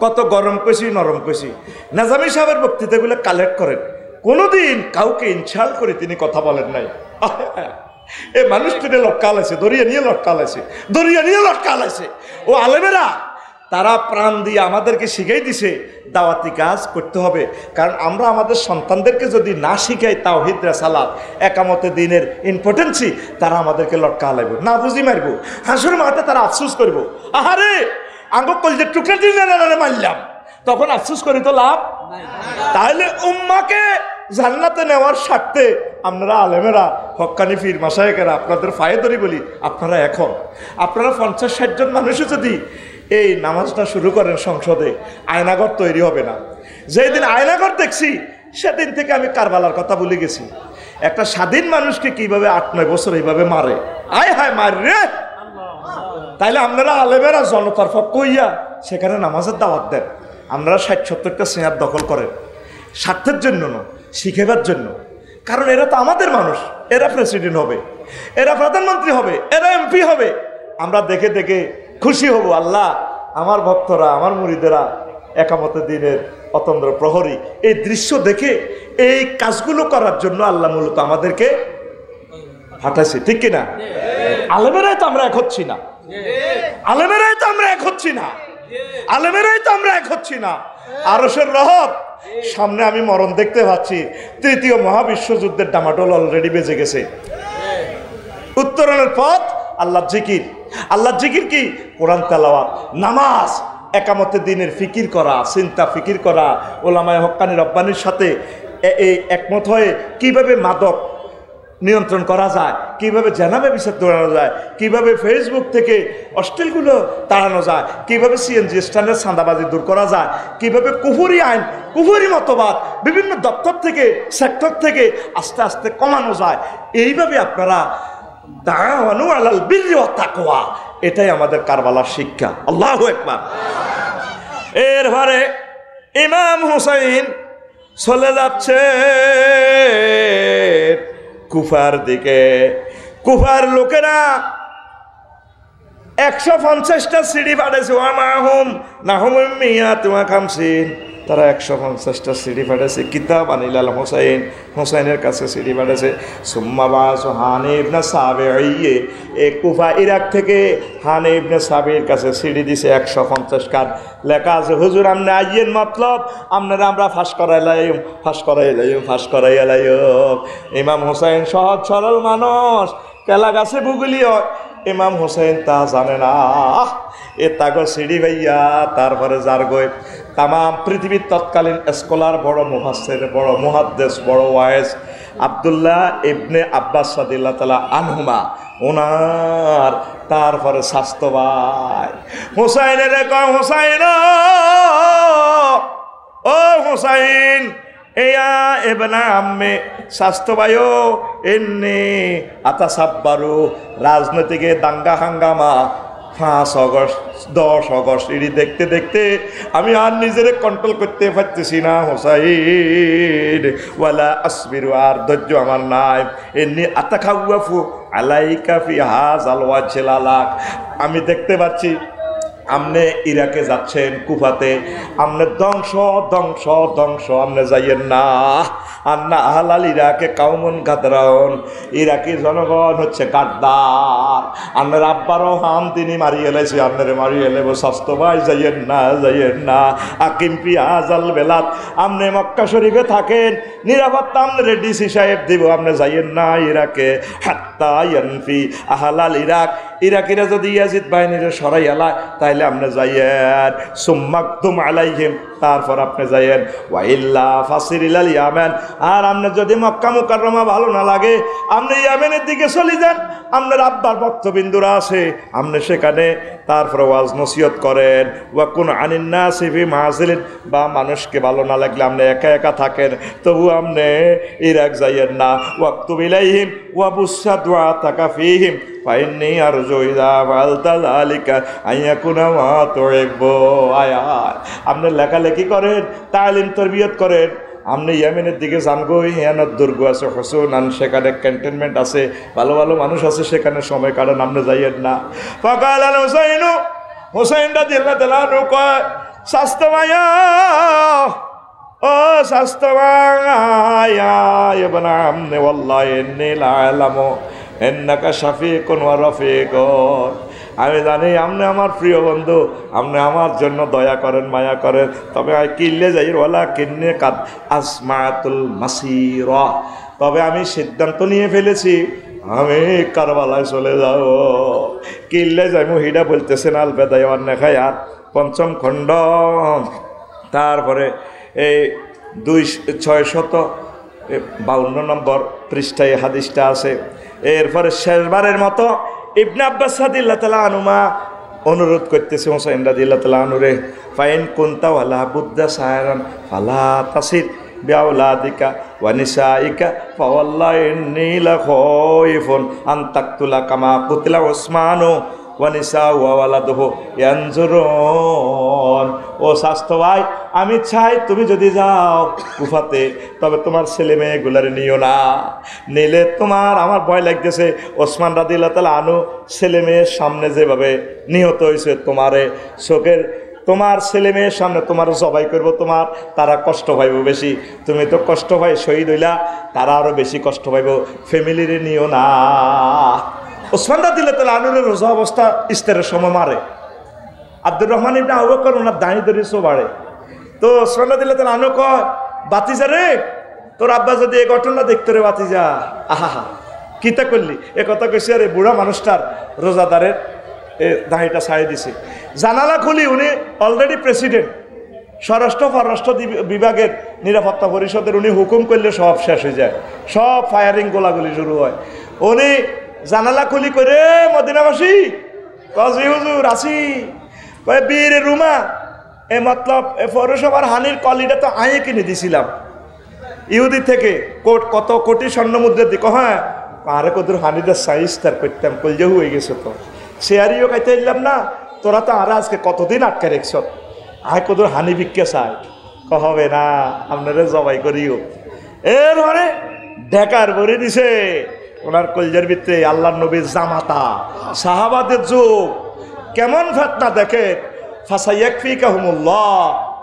কত গরম কইছি নরম কইছি। নেজামী সাহেবের বক্তৃতাগুলো কালেক্ট করেন, কোনোদিন কাউকে ইনসাল্ট করে তিনি কথা বলেন নাই। এ মানুষটিকে লটকালাইছে, দরিয়া নিয়ে লটকালাইছে, দরিয়া নিয়ে লটকালাইছে। ও আলেমেরা তারা প্রাণ দিয়ে আমাদেরকে শিখাই দিছে দাওয়াতি কাজ করতে হবে। কারণ আমরা আমাদের সন্তানদেরকে যদি না শিখাই তাওহীদ রিসালাত একামতে দিনের ইম্পর্টেন্সি, তারা আমাদেরকে লটকা লাইব, না বুঝি মারবো, হাসুর মাঠে তারা আফসোস করবো, আহারে আঙ্গ কলজের টুকরা দিয়ে মারলাম, তখন আফসোস করি তো লাভ। তাহলে উম্মাকে জান্নাতে নেওয়ার স্বার্থে আপনারা আলেমেরা, হক্কানি পীর মাশায়েখেরা আপনাদের ফায়ে ধরি বলি, আপনারা 50-60 জন মানুষও যদি এই নামাজটা শুরু করেন সংসদে, আয়নাঘর তৈরি হবে না। যেদিন আয়নাঘর দেখছি সেদিন থেকে আমি কারবালার কথা ভুলে গেছি। একটা স্বাধীন মানুষকে কিভাবে 8-9 বছর এইভাবে মারে, আয় হায় মার রে। তাইলে আপনারা আলেমেরা জনতার পক্ষ হইয়া সেখানে নামাজের দাওয়াত দেন, আপনারা 60-70টা চেয়ার দখল করেন, স্বার্থের জন্য না, শিখেবার জন্য। কারণ এরা তো আমাদের মানুষ, এরা প্রেসিডেন্ট হবে, এরা প্রধানমন্ত্রী হবে, এরা এমপি হবে। আমরা দেখে দেখে খুশি হব, আল্লাহ আমার ভক্তরা, আমার মুরিদেরা একামতে দিনের অতন্দ্র প্রহরী। এই দৃশ্য দেখে এই কাজগুলো করার জন্য আল্লাহ মূলত আমাদেরকে পাঠাইছে, ঠিক কিনা? আলেমেরাই তো আমরা এক হচ্ছি না, আলেমেরাই তো আমরা এক হচ্ছি না, আলেমেরাই তো আমরা এক হচ্ছি না। আরশের রহমত, সামনে আমি মরণ দেখতে পাচ্ছি। 3য় মহাবিশ্বযুদ্ধের ডামাডোল অলরেডি বেজে গেছে। উত্তরণের পথ আল্লাহর জিকির। আল্লাহর জিকির কি? কোরআন তেলাওয়াত, নামাজ, একামতে দিনের ফিকির করা, চিন্তা ফিকির করা, ওলামায়ে হক্কানি রব্বানির সাথে এই একমত হয়ে কিভাবে মাদক নিয়ন্ত্রণ করা যায়, কিভাবে জেনাবে বিচার দৌড়ানো যায়, কিভাবে ফেসবুক থেকে অশ্লীলগুলো তাড়ানো যায়, কিভাবে সিএনজি স্ট্যান্ডের চাঁদাবাজি দূর করা যায়, কিভাবে কুফরি আইন, কুফরি মতবাদ বিভিন্ন দপ্তর থেকে, সেক্টর থেকে আস্তে আস্তে কমানো যায়। এইভাবে আপনারা তাআওয়ানু আলাল বিররি ওয়াত তাকওয়া, এটাই আমাদের কারবালার শিক্ষা। আল্লাহু আকবার। এরপরে ইমাম হুসাইন চলে যাচ্ছে কুফার দিকে। কুফার লোকেরা 150টা সিঁড়ি পাঠাইছে, ওয়ামাহুম নাহুম মিয়াতুন ওয়া খামসিন, তারা 150টা সিঁড়ি পাঠাইছে। কিতাব আনিলাল হুসাইন, হুসাইনের কাছে সিঁড়ি পাঠাইছে। সুম্মা বাসু হানি ইবনে সাবিঈ, এ কুফা ইরাক থেকে হানি ইবনে সাবির কাছে সিঁড়ি দিছে 150 কার। লেখা আছে, হুজুর আপনি আইয়েন, মতলব আপনারা আমরা ফাঁস করাইলাম, ফাঁস করাইলাম, ফাঁস করাইলাম। ইমাম হুসাইন সহজ সরল মানুষ, কেলা গাছে ভুগুলিও। ইমাম হুসাইন তা জানে না, এ তাগর সিঁড়ি ভাইয়া। তারপরে যার গই তাম পৃথিবীর তৎকালীন স্কলার, বড় মুফাসসির, বড় মুহাদ্দিস, বড় ওয়াইজ আব্দুল্লাহ ইবনে আব্বাস রাদিয়াল্লাহু তাআলা আনহুমা, ওনার তারপরে স্বাস্থ্য ভাই হুসাইনের কয়, হুসাইন ও হুসাইন, এয়া এবনা আম্মে, স্বাস্থ্য ভাইও এমনি আতাসাব্বারু, রাজনীতিকে দাঙ্গা হাঙ্গামা 5 আগস্ট 10 আগস্ট এটি দেখতে দেখতে আমি আর নিজেরে কন্ট্রোল করতে পারতেছি না হুসাইন, ওয়ালা আসবিরু, আর ধৈর্য আমার নাই। এমনি আতাখাউয়াফু আলাইকা ফি হাযাল ওয়াজহিল আলাক, আমি দেখতে পাচ্ছি আপনি ইরাকে যাচ্ছেন, কুফাতে, আপনি ধ্বংস ধ্বংস ধ্বংস, আপনি যাইয়েন না। আর না আহলাল ইরাকে কাউমুন গাদরাউন, ইরাকি জনগণ হচ্ছে গাদ্দার। আপনার আব্বারও হাম তিনি মারিয়ে এলাইছে, আপনারে মারিয়ে এলেব। স্বাস্থ্য ভাই যাইয়েন না, যাইয়েন না। আকিম ফি হাযাল বেলাদ, আপনি মক্কা শরীফে থাকেন, নিরাপত্তা আপনার ডিসি সাহেব দিব, আপনি যাইয়েন না ইরাকে। হাত্তা ইয়ানফি আহলাল ইরাক, ইরাকিরা যদি ইয়াজিদ বাহিনীরে সরাই এলায় তাইলে আপনি যাইয়েন। সুম্মাকতুম আলাইহিম, তারপর আপনি যাইয়েন। ওয়াইল্লা ফাসিরিলাল ইয়ামান, আর আপনি যদি মক্কা মুকাররমা ভালো না লাগে আপনি ইয়ামেনের দিকে চলে যান, আপনার আব্বার ভক্তবিন্দুরা আছে, আপনি সেখানে তারপরে ওয়াজ নসিহত করেন। ওয়াকুন আনিন নাসি ফি মাযিলিন, বা মানুষকে ভালো না লাগলে আপনি একা একা থাকেন, তবু আপনি ইরাক যাইয়েন না। ওয়াকতুব ইলাইহিম ওয়া বুসা দুআতাকা ফীহিম ফাইন্নী আরজু ইযা ফাআলতা যালিকা আইয়াকুনা মা তুহিব্বু। আয়াত আপনি লেখালেখি করেন, তালিম তরবিয়ত করেন, আপনি ইয়েমেনের দিকে জানগো, হিয়ানত দুর্গ আছে হোসুনান, সেখানে ক্যান্টনমেন্ট আছে, ভালো ভালো মানুষ আছে, সেখানে সময় কাটান, আপনি যাইয়েন না। ফাকাল আল হুসাইনু, হুসাইন রাদিয়াল্লাহু তাআলা আনহু কয়, স্বাস্থ্য মায়া, ও স্বাস্থ্য মায়া ইবনা আমনে ওয়াল্লাহি ইন্নী লা আলামু ইন্নাকা শাফিকুন ওয়া রাফিকুন। আমি জানি আপনি আমার প্রিয় বন্ধু, আপনি আমার জন্য দয়া করেন, মায়া করেন, তবে কিল্লে যাই ওয়ালা কিন্নে কাদ আসমাতুল মাসিরা, তবে আমি সিদ্ধান্ত নিয়ে ফেলেছি আমি কারবালায় চলে যাব। কিল্লে যাই মহিলা বলতেছেন আল বেদায়ান নেখায় আর ৫ম খণ্ড, তারপরে এই 652 নম্বর পৃষ্ঠায় হাদিসটা আছে। এরপরে শেষবারের মতো ইবনে আব্বাস রাদিয়াল্লাহু তাআলা আনহুমা অনুরোধ করতেছে হুসাইন রাদিয়াল্লাহু তাআলা আনহুরে, ফাইন কুনতা ওয়ালা বুদ্দা সায়রান ফালা তাসির বিআওলাদিকা ওয়া নিসাইকা ফাওয়াল্লাহি ইন্নী লাখাইফুন আন তাকতুলা কামা কুতিলা উসমানু ওয়া নিসা ওয়া ওয়ালাদুহু ইয়ানজুরুন। ও স্বাস্থ্য ভাই, আমি চাই তুমি যদি যাও কুফাতে, তবে তোমার ছেলে মেয়েগুলারে নিও না, নিলে তোমার আমার ভয় লাগতেছে ওসমান রাদিয়াল্লাহু তাআলা আনহু ছেলে মেয়ের সামনে যেভাবে নিহত হয়েছে, তোমারে চোখের তোমার ছেলে মেয়ের সামনে তোমার জবাই করবো, তোমার তারা কষ্ট পাইব বেশি, তুমি তো কষ্ট পাই শহীদ হইলা, তারা আরো বেশি কষ্ট পাইব, ফ্যামিলিরে নিও না। ওসমান রাদিয়াল্লাহু তাআলা আনহুর রোজা অবস্থা ইফতারের সময় মারে, আব্দুর রহমান ইবনে আবু বকর ওনার দাঁড়ি দড়িয়েও বাড়ে। তো ওসমান রাদিয়াল্লাহু তাআলা আনহু কয়, বাতিজা রে, তোর আব্বা যদি এই ঘটনা দেখতো রে বাতিজা, আহা কিতা করলি, এ কথা কইছে রে বুড়া মানুষটার রোজাদারের দাঁড়িটা ছাড়িয়ে দিছে। জানালা খুলি, উনি অলরেডি প্রেসিডেন্ট, স্বরাষ্ট্র পররাষ্ট্র বিভাগের নিরাপত্তা পরিষদের, উনি হুকুম করলে সব শেষ হয়ে যায়, সব ফায়ারিং গোলাগুলি শুরু হয়। উনি জানালা খুলি করে, মদিনাবাসী কাজী হুজুর আসি, কয় বীর রুমা, এ মতলব পৌরসভার হানির কলিটা তো আয়ে কিনে দিছিলাম ইহুদি থেকে, কত কোটি স্বর্ণ মুদ্রার দিকে, হ্যাঁ আরে কদর হানিদের সাইজ তার করতাম, কলজা হয়ে গেছে তো শেয়ারিও খাইতে এলাম না, তোরা তো আরে আজকে কতদিন আটকে রেখছ, আয় কদর হানি বিক্কে চাই, হবে না আপনারা জবাই করিও। এর মানে ঢেকার ভরে দিছে ওনার কলজার ভিতরে আল্লাহর নবীর জামাতা, সাহাবাদের যুগ, কেমন ফেতনা দেখে, ফাসায়াকফিকাহুমুল্লাহ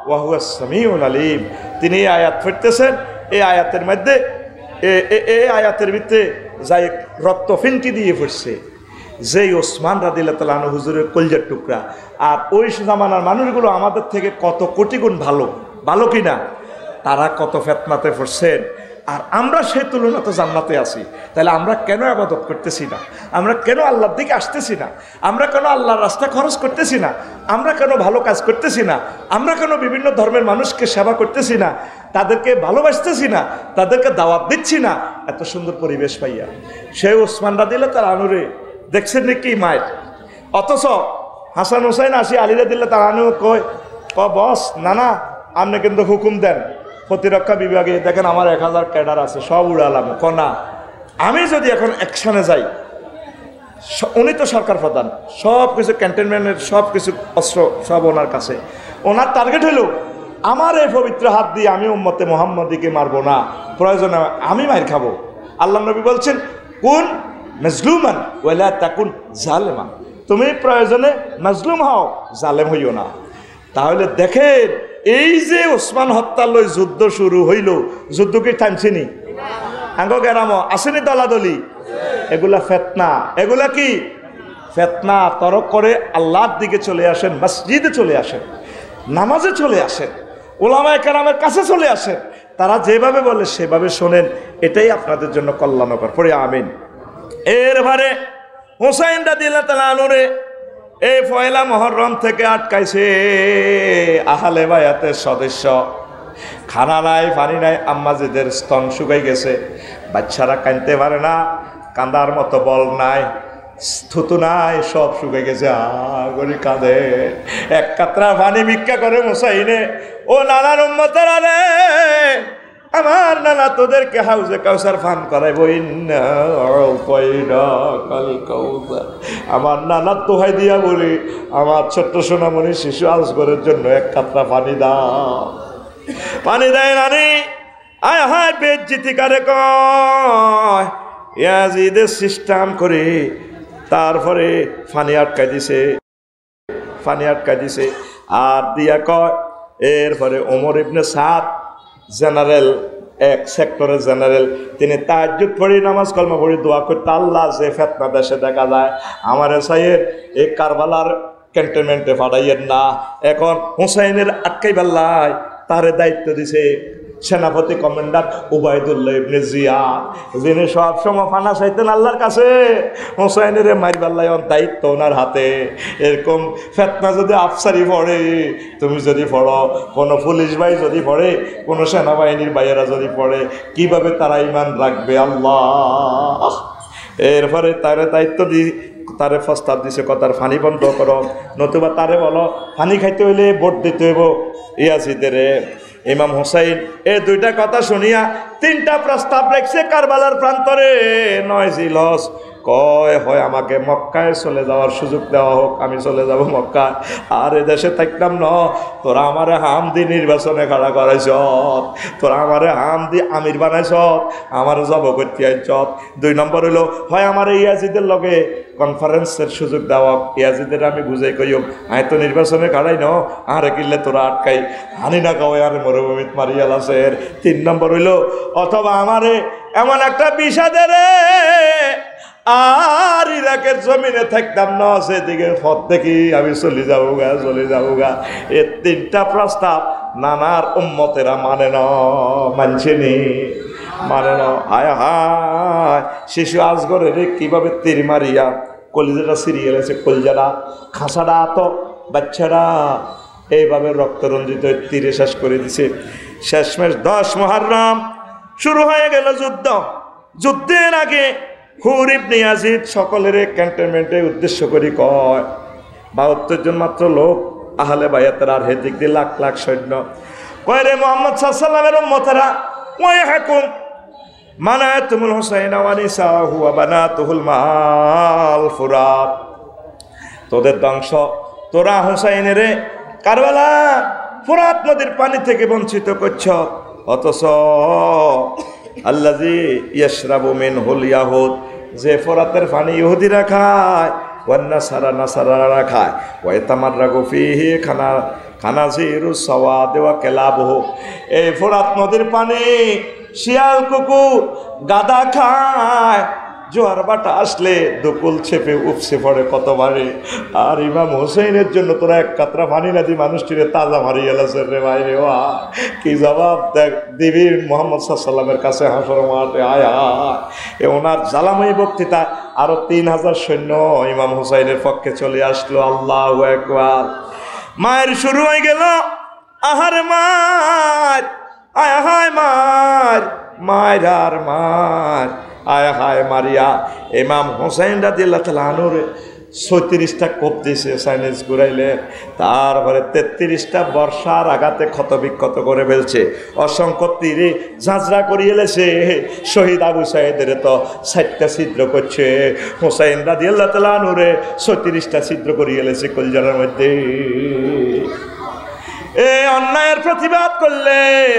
ওয়া হুয়াস সামিউল আলিম। তিনি এই আয়াত পড়তেছেন, এই আয়াতের মধ্যে এই আয়াতের ভিতরে যাই রক্ত ফিনকি দিয়ে পড়ছে, যেই ওসমান রাদিয়াল্লাহু তাআলা আনহু হুজুরের কলজার টুকরা, আর ওই জামানার মানুষগুলো আমাদের থেকে কত কোটি গুণ ভালো, ভালো কিনা, তারা কত ফেতনাতে পড়ছেন, আর আমরা সেই তুলনাতে জান্নাতে আছি। তাহলে আমরা কেন ইবাদত করতেছি না, আমরা কেন আল্লাহর দিকে আসতেছি না, আমরা কেন আল্লাহর রাস্তা খরচ করতেছি না, আমরা কেন ভালো কাজ করতেছি না, আমরা কেন বিভিন্ন ধর্মের মানুষকে সেবা করতেছি না, তাদেরকে ভালোবাসতেছি না, তাদেরকে দাওয়াত দিচ্ছি না, এত সুন্দর পরিবেশ পাইয়া। সেই ওসমান রাদিয়াল্লাহু তাআলা আনহুরে দেখছেন নাকি মায়ের, অথচ হাসান হুসাইন আসি আলী রাদিয়াল্লাহু তাআলা আনহু কয়, বস না না, আপনি কিন্তু হুকুম দেন প্রতিরক্ষা বিভাগে, দেখেন আমার 1000 ক্যাডার আছে, সব উড়ালাম, কনা আমি যদি এখন অ্যাকশনে যাই, উনি তো সরকার প্রধান, সব কিছু ক্যান্টনমেন্টের সব কিছু অস্ত্র সব ওনার কাছে, ওনার টার্গেট হলো আমার এই পবিত্র হাত দিয়ে আমি উম্মতে মুহাম্মাদিকে মারবো না, প্রয়োজনে আমি মার খাবো। আল্লাহ নবী বলছেন, কোন মাজলুমান ওয়ালা তাকুন জালেমান, তুমি প্রয়োজনে মাজলুম হও, জালেম হইও না। তাহলে দেখেন, এই যে ওসমান হত্যা লই যুদ্ধ শুরু হইল, যুদ্ধ কি থামছেনি? আঙ্গ গেরাম আসেনি দলাদলি, এগুলা ফেতনা, এগুলা কি ফেতনা। তরক করে আল্লাহর দিকে চলে আসেন, মসজিদে চলে আসেন, নামাজে চলে আসেন, ওলামায়ে কেরামের কাছে চলে আসেন, তারা যেভাবে বলে সেভাবে শোনেন, এটাই আপনাদের জন্য কল্যাণকর। পড়ে আমিন। এরবারে হুসাইন রাদিয়াল্লাহু তাআলা আনহুরে এই পয়লা মুহররম থেকে আটকাইছে আহলে বায়াতের সদস্য, খানা নাই, পানি নাই, আম্মাজিদের স্তন শুকাই গেছে, বাচ্চারা কাঁদতে পারে না, কান্দার মতো বল নাই, থুতু নাই, সব শুকাই গেছে, গরি কাঁদে। এক কাতরা পানি ভিক্ষা করে হুসাইনে, ও নানার উম্মতেরা রে, আমার নানা তোদেরকে হাউজে কাউসার ফান করাইব, আমার নানার দোহাই দিয়া বলি, আমার ছোট্ট সোনামণি শিশু আজগরের জন্য এক কাতরা পানি দাও, পানি দেয় নানি। আয় হায় বেজ্জিতি কারে কয় ইয়াজিদের সিস্টেম করে তারপরে ফানি আটকাই দিছে আর দিয়া কয় এরপরে ওমর ইবনে সাদ জেনারেল এক সেক্টরের জেনারেল তিনি তাহাজ্জুদ পড়ি নামাজ কলমা পড়ি দোয়া করতে আল্লাহ যে ফেতনা দেশে দেখা যায় আমারে সাইয়ের এই কারবালার ক্যান্টনমেন্টে ফাটাইয়েন না এখন হুসাইনের আটকাই বেল্লায় তারে দায়িত্ব দিছে সেনাপতি কমান্ডার উবাইদুল্লাহ ইবনে জিয়াদ যিনি সব সময় ফানা চাইতেন আল্লাহর কাছে হুসাইনের মাইরবাল্লাহ দায়িত্ব ওনার হাতে এরকম ফেতনা যদি আফসারি পড়ে তুমি যদি পড়ো কোনো পুলিশ ভাই যদি পড়ে কোনো সেনাবাহিনীর ভাইয়েরা যদি পড়ে কিভাবে তারা ইমান রাখবে আল্লাহ এরপরে তারে দায়িত্ব দি তারে প্রস্তাব দিছে কথার ফানি বন্ধ করো নতুবা তারে বলো ফানি খাইতে হইলে ভোট দিতে হইব ইয়াজিদের ইমাম হুসাইন এই দুইটা কথা শুনিয়া তিনটা প্রস্তাব রাখছে কারবালার প্রান্তরে নয় জিলস কয় হয় আমাকে মক্কায় চলে যাওয়ার সুযোগ দেওয়া হোক আমি চলে যাব মক্কা আর এদেশে থাকতাম ন তোরা আমারে হামদি নির্বাচনে খাড়া করাইছ তোরা আমারে হামদি আমির বানাইছ আমার জব করতে আইছ 2 নম্বর হইল হয় আমার ইয়াজিদের লগে কনফারেন্সের সুযোগ দেওয়া ইয়াজিদের আমি বুঝাই কইম আয় তো নির্বাচনে খাড়াই ন আরে কিনলে তোরা আটকাই হানি না গাওয়াই আর মরুভূমিত মারিয়াল আছে 3 নম্বর হইল অথবা আমারে এমন একটা বিষাদে রে আর ইরাকের জমিনে থাকতাম না সেদিকে পথ দেখি আমি চলে যাবো গা এই 3টা প্রস্তাব নানার উম্মতেরা মানে না মানছে নি মানে না হায় হায় শিশু আজগরের কিভাবে তীর মারিয়া কলিজাটা সিরিয়াল আছে কলিজাটা খাসাটা তো বাচ্চারা এইভাবে রক্তরঞ্জিত তীরে শেষ করে দিছে শেষমেশ 10 মুহররম শুরু হয়ে গেল যুদ্ধের আগে হুর ইবনে ইয়াজিদ সকলের ক্যান্টনমেন্টে উদ্দেশ্য করে কয় 72 জন মাত্র লোক আহলে বায়াতের আর হেদিক দিয়ে লাখ লাখ সৈন্য কয় রে মুহাম্মদ সাল্লাল্লাহু আলাইহি ওয়াসাল্লামের উম্মতেরা ওয়া হাকুম মানাতুল হুসাইন ওয়া নিসাহু ওয়া বানাতুল মাল ফুরাত তোদের ধ্বংস তোরা হুসাইনের কারবালা ফুরাত নদীর পানি থেকে বঞ্চিত করছ অথচ আল্লাযী ইয়াশরাবু মিনহুল ইয়াহুদ যে ফোরাতের পানি ইহুদিরা খায় নাসারারা খায় ওয়া তামাররাগু ফীহি খানাজিরু সাওয়াদ ওয়া কেলাবহু এই ফোরাত নদীর পানি শিয়াল কুকুর গাদা খায় জোয়ার বাটা আসলে দুকুল ছেপে উপসে পড়ে কতবারে আর ইমাম হোসেনের জন্য তোরা এক কাতরা পানি না দি মানুষটিরে তাজা মারি গেছে রে ভাই রে কি জবাব দেখ দিবি মুহাম্মদ সাল্লাল্লাহু কাছে হাসর মাঠে আয় ওনার জালাময়ী বক্তৃতা আরো 3000 সৈন্য ইমাম হোসেনের পক্ষে চলে আসলো আল্লাহু আকবার মায়ের শুরু হয়ে গেল আহারে মার আয় হায় মার আর মার আয় হায় মারিয়া ইমাম হোসেন রাদিয়াল্লাহু তাআলা আনহুর 36টা কোপ দিয়েছে চাইনিজ ঘুরাইলে তারপরে 33টা বর্ষার আঘাতে ক্ষতবিক্ষত করে ফেলছে অসংখ্য তীরে ঝাঁঝরা করিয়ে এলেছে শহীদ আবু সাইদের তো 60টা ছিদ্র করছে হোসেন রাদিয়াল্লাহু তাআলা আনহুরে 36টা ছিদ্র করিয়ে এলেছে কলজার মধ্যে এই অন্যায়ের প্রতিবাদ করলে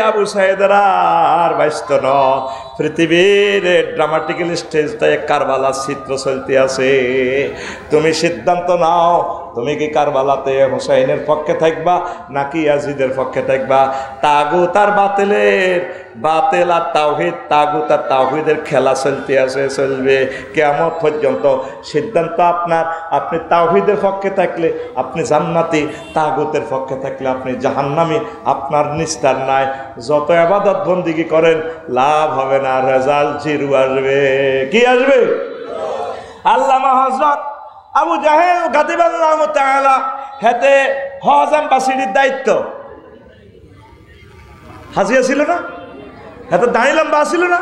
আবু সাইদরা আর বাইস্ত ন পৃথিবীর ড্রামাটিক্যাল স্টেজটায় কারবালার চিত্র চলতে আছে তুমি সিদ্ধান্ত নাও তুমি কি কারবালাতে হোসাইনের পক্ষে থাকবা নাকি ইয়াজিদের পক্ষে থাকবা তাগুত আর বাতিলের বাতিল আর তাওহীদ তাগুত আর তাওহীদের খেলা চলতে আছে চলবে কিয়ামত পর্যন্ত সিদ্ধান্ত আপনার আপনি তাওহীদের পক্ষে থাকলে আপনি জান্নাতি তাগুতের পক্ষে থাকলে আপনি জাহান্নামী আপনার নিস্তার নাই যত ইবাদত বন্দেগী করেন লাভ হবে না রেজাল্ট জিরো আসবে কি আসবে আল্লামা হযরত আবু জাহেল গাদিবাল্লাহু তাআলা হাতে হজাম বাসির দায়িত্ব হাজিয়া ছিল না হাতে দাঁড়িলাম বাসিল না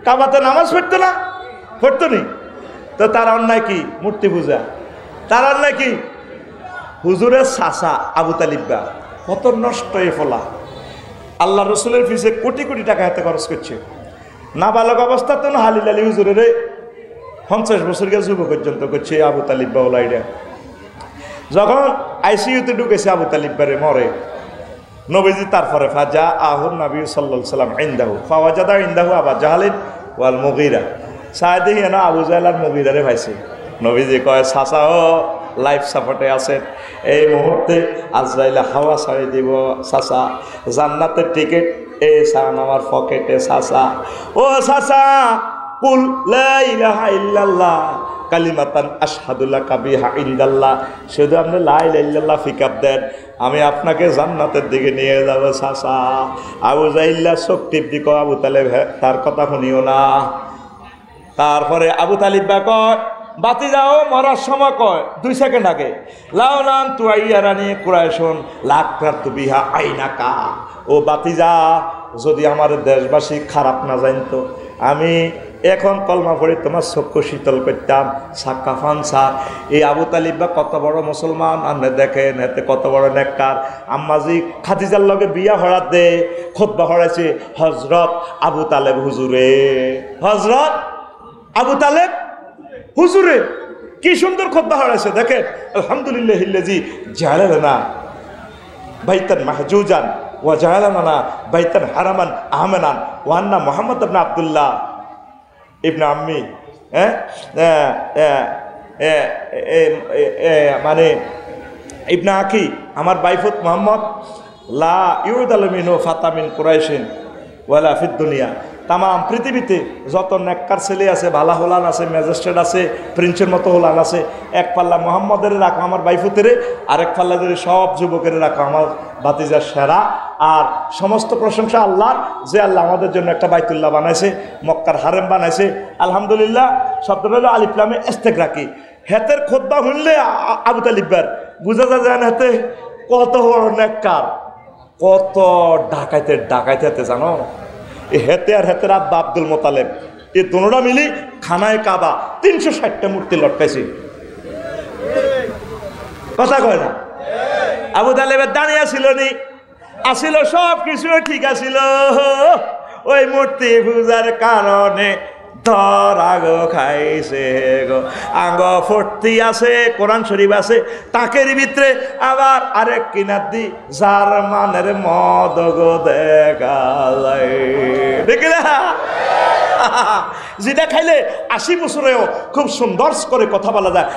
কাবাতে নামাজ পড়তো নি তো তার অন্যায় কি মূর্তি পূজা তার অন্যায় কি হুজুরের চাচা আবু তালিবা কত নষ্ট এ ফলা আল্লাহ রসুলের পিছে কোটি কোটি টাকা হাতে খরচ করছে নাবালক অবস্থা তো না হালিল আলী হুজুরের 50 বছরকে যুব পর্যন্ত করছে আবু তালিব বাউলাইরা যখন আইসিইউতে ঢুকেছে আবু তালিব বারে মরে নবীজি তারপরে ফাজা আহুন নবী সাল্লাল্লাহু আলাইহি সাল্লাম ইনদাহু ফাওয়াজাদা ইনদাহু আবা জাহালিন ওয়াল মুগীরা সাইদে হেনা আবু জাহল আর মুগীরারে পাইছে নবীজি কয় চাচা ও লাইফ সাপোর্টে আছেন এই মুহূর্তে আজরাইল হাওয়া ছাড়ি দিব চাচা জান্নাতের টিকিট এই চান আমার পকেটে চাচা ও চাচা কুল লা ইলাহা ইল্লাল্লাহ কালিমাতান আশহাদু লাকা বিহা ইনদাল্লাহ শুধু আপনি লা ইলাহা ইল্লাল্লাহ পিকআপ দেন আমি আপনাকে জান্নাতের দিকে নিয়ে যাব চাচা আবু জাহল চোখ টিপ দি কয় আবু তালেব তার কথা শুনিও না তারপরে আবু তালিব কয় বাতি যাও মরার সময় কয় 2 সেকেন্ড আগে লাউলান তুয়াইয়ারানি কুরাইশুন লাকরাত বিহা আইনাকা ও বাতি যা যদি আমার দেশবাসী খারাপ না জানতো আমি এখন কলমা পড়ে তোমার চক্ষু শীতল করতাম সাক্কা ফানসা এই আবু তালিব কত বড় মুসলমান আপনি দেখেন এতে কত বড় নেককার আম্মাজি খাদিজার লগে বিয়া হরাত দে খুতবা হরাইছে হযরত আবু তালেব হুজুরে হযরত আবু তালেব হুজুরে কি সুন্দর খুতবা হরাইছে দেখেন আলহামদুলিল্লাহিল্লাযী জালালানা বাইতান মাহজুজান ওয়া জালালানা বাইতান হারামান আহমানান ওয়া আন্না মুহাম্মদ ইবনে আব্দুল্লাহ ইবনে আম্মি মানে ইবনে আখি আমার বাইফুত মোহাম্মদ লা ইউদাল মিনু ফাতামিন কুরাইশিন ওয়ালা ফিদ দুনিয়া তাম পৃথিবীতে যত নেককার ছেলে আছে ভালা হোলান আছে ম্যাজিস্ট্রেট আছে প্রিন্সের মতো হোলান আছে এক পাল্লা মোহাম্মদের রাখো আমার বাইফুতেরে আরেক পাল্লা ধরে সব যুবকের রাখো আমার ভাতিজার সেরা আর সমস্ত প্রশংসা আল্লাহর যে আল্লাহ আমাদের জন্য একটা বাইতুল্লাহ বানাইছে মক্কার হারেম বানাইছে আলহামদুলিল্লাহ শব্দটা হলো আলিফ লামে ইস্তেগরাকি হেতের খুতবা শুনলে আবু তালিববার বুঝা যায় না হেতে কত বড় নেককার কত ডাকাইতে জানো এই হেতে আর হেতের আব্বা আব্দুল মোতালেব এই দুনোটা মিলি খানায় কাবা 360টা মূর্তি লটকাইছে কথা কয় না আবু তালেবের দাঁড়িয়ে ছিল নি আসিল সব কিছু ঠিক আছিল ওই মূর্তি পূজার কারণে ধরা গো খাইছে গো আঙ্গ ফর্তি আছে কোরআন শরীফ আছে তাকের ভিতরে আবার আরেক কিনার দি জার্মানের মদ গো দেখা যায় দেখিলা যেটা খাইলে 80 বছরেও খুব সুন্দর করে কথা বলা যায়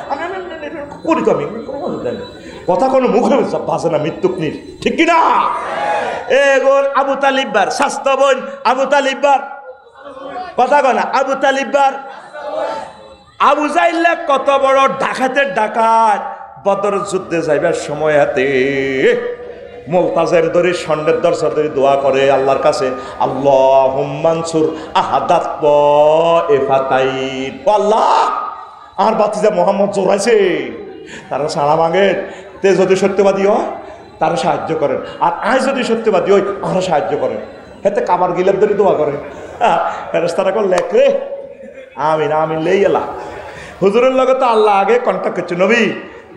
করি কমি কথা কোনো মুখে বাজে না মৃত্যুকনির ঠিক কিনা এগোর আবু তালিববার স্বাস্থ্য বোন আবু তালিববার কথা কয় না আবু তালিববার আবু জাইল্লা কত বড় ডাকাতের ডাকাত বদর যুদ্ধে যাইবার সময় হাতে মুলতাজের ধরে স্বর্ণের দরজা ধরে দোয়া করে আল্লাহর কাছে আল্লাহুম্মা আনসুর আহাদাত ইফাতাইন আল্লাহ আর বাতিজা মোহাম্মদ জোরাইছে তারা সারা মাঙের তে যদি সত্যবাদী হয় তারা সাহায্য করেন আর আজ যদি সত্যবাদী হয় আমরা সাহায্য করেন হেতে কাবার গিলাপ ধরে দোয়া করে ফেরেশতারা কল লেখ রে আমিন আমিন লেই এলা হুজুরের লগে তো আল্লাহ আগে কন্ট্যাক্ট করছে নবী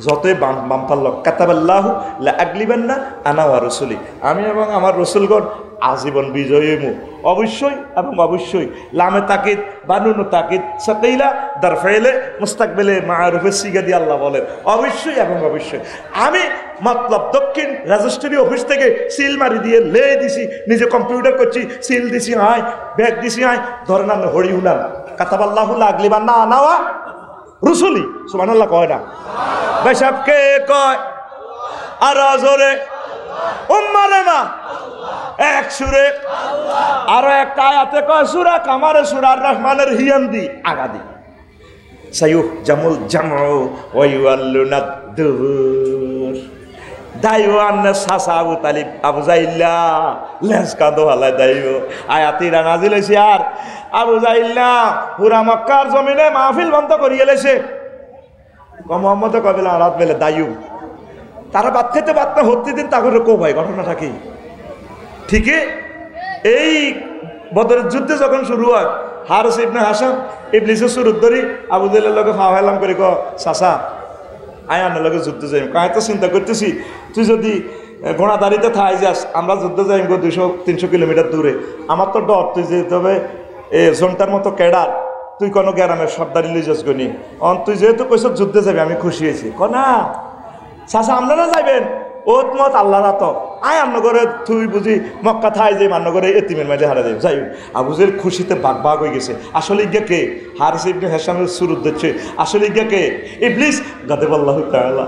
যতই বাম্পার লোক কাতাবাল্লাহু লা আগলিবান্না আনা ওয়া রাসূলি আমি এবং আমার রাসূলগণ আজীবন বিজয়ী মু অবশ্যই এবং অবশ্যই লামে তাকিদ বানুনু তাকিদ সাকিলা দারফাইলে মুস্তাকবিলে মারুফের সিগা দিয়ে আল্লাহ বলেন অবশ্যই এবং অবশ্যই আমি মতলব দক্ষিণ রেজিস্ট্রি অফিস থেকে সিল মারি দিয়ে লে দিছি নিজে কম্পিউটার করছি সিল দিছি আয় ব্যাগ দিছি আয় ধরেন না হরি উনান কাতাবাল্লাহু লা আগলিবান্না আনা ওয়া রাসূলি সুবহানাল্লাহ কয় না ভাই সাহেব কে কয় আর জোরে উম্মারে না এক সুরে আরো একটা আয়াতে কয় সূরা কামারে সূরা রহমানের হিয়ান্দি আগাদি সাইয়ুহ জামুল জামউ ওয়া ইউআল্লুনাদ দুবুর দাইওয়ান সাসা আবু তালিব আবু জাইল্লা লেস কাঁদো হালাই দাইও আয়াতিরা নাজিল হইছে আর আবু জাইল্লা পুরা মক্কার জমিনে মাহফিল বন্ধ করিয়ে লেছে মোহাম্মদ কবিলা রাত বেলে দায়ু তারা বাদ খেতে বাদ না হতে দিন তাকে কো ভাই ঘটনাটা কি ঠিকই এই বদরের যুদ্ধে যখন শুরু হয় হারিস ইবনে হাসাম ইবলিসের শুরুর ধরি আবু জাইলের লগে ফাওয়াইলাম করে ক চাচা আয় আনার লগে যুদ্ধ যাই কায় তো চিন্তা করতেছি তুই যদি ঘোড়াদারিতে থাই যাস আমরা যুদ্ধ যাই 200-300 কিলোমিটার দূরে আমার তো ডর তুই যেতে হবে এ জনটার মতো কেডার তুই কোনো গ্রামের সর্দারি লিজাস গনি তুই যেহেতু কইস যুদ্ধে যাবি আমি খুশি হয়েছি ক না চাচা আপনারা যাইবেন ওত মত আল্লাহ রাত আয় আমনগরে তুই বুঝি মক্কা থাই যে মান্নগরে এতিমের মাঝে হারা দেব যাই আবু জেহেল খুশিতে বাগ হয়ে গেছে আসলে ইজ্ঞা কে হারিস ইবনে হিশামের সুরুত দিচ্ছে আসলে ইজ্ঞা কে ইবলিস গাদাবাল্লাহু তাআলা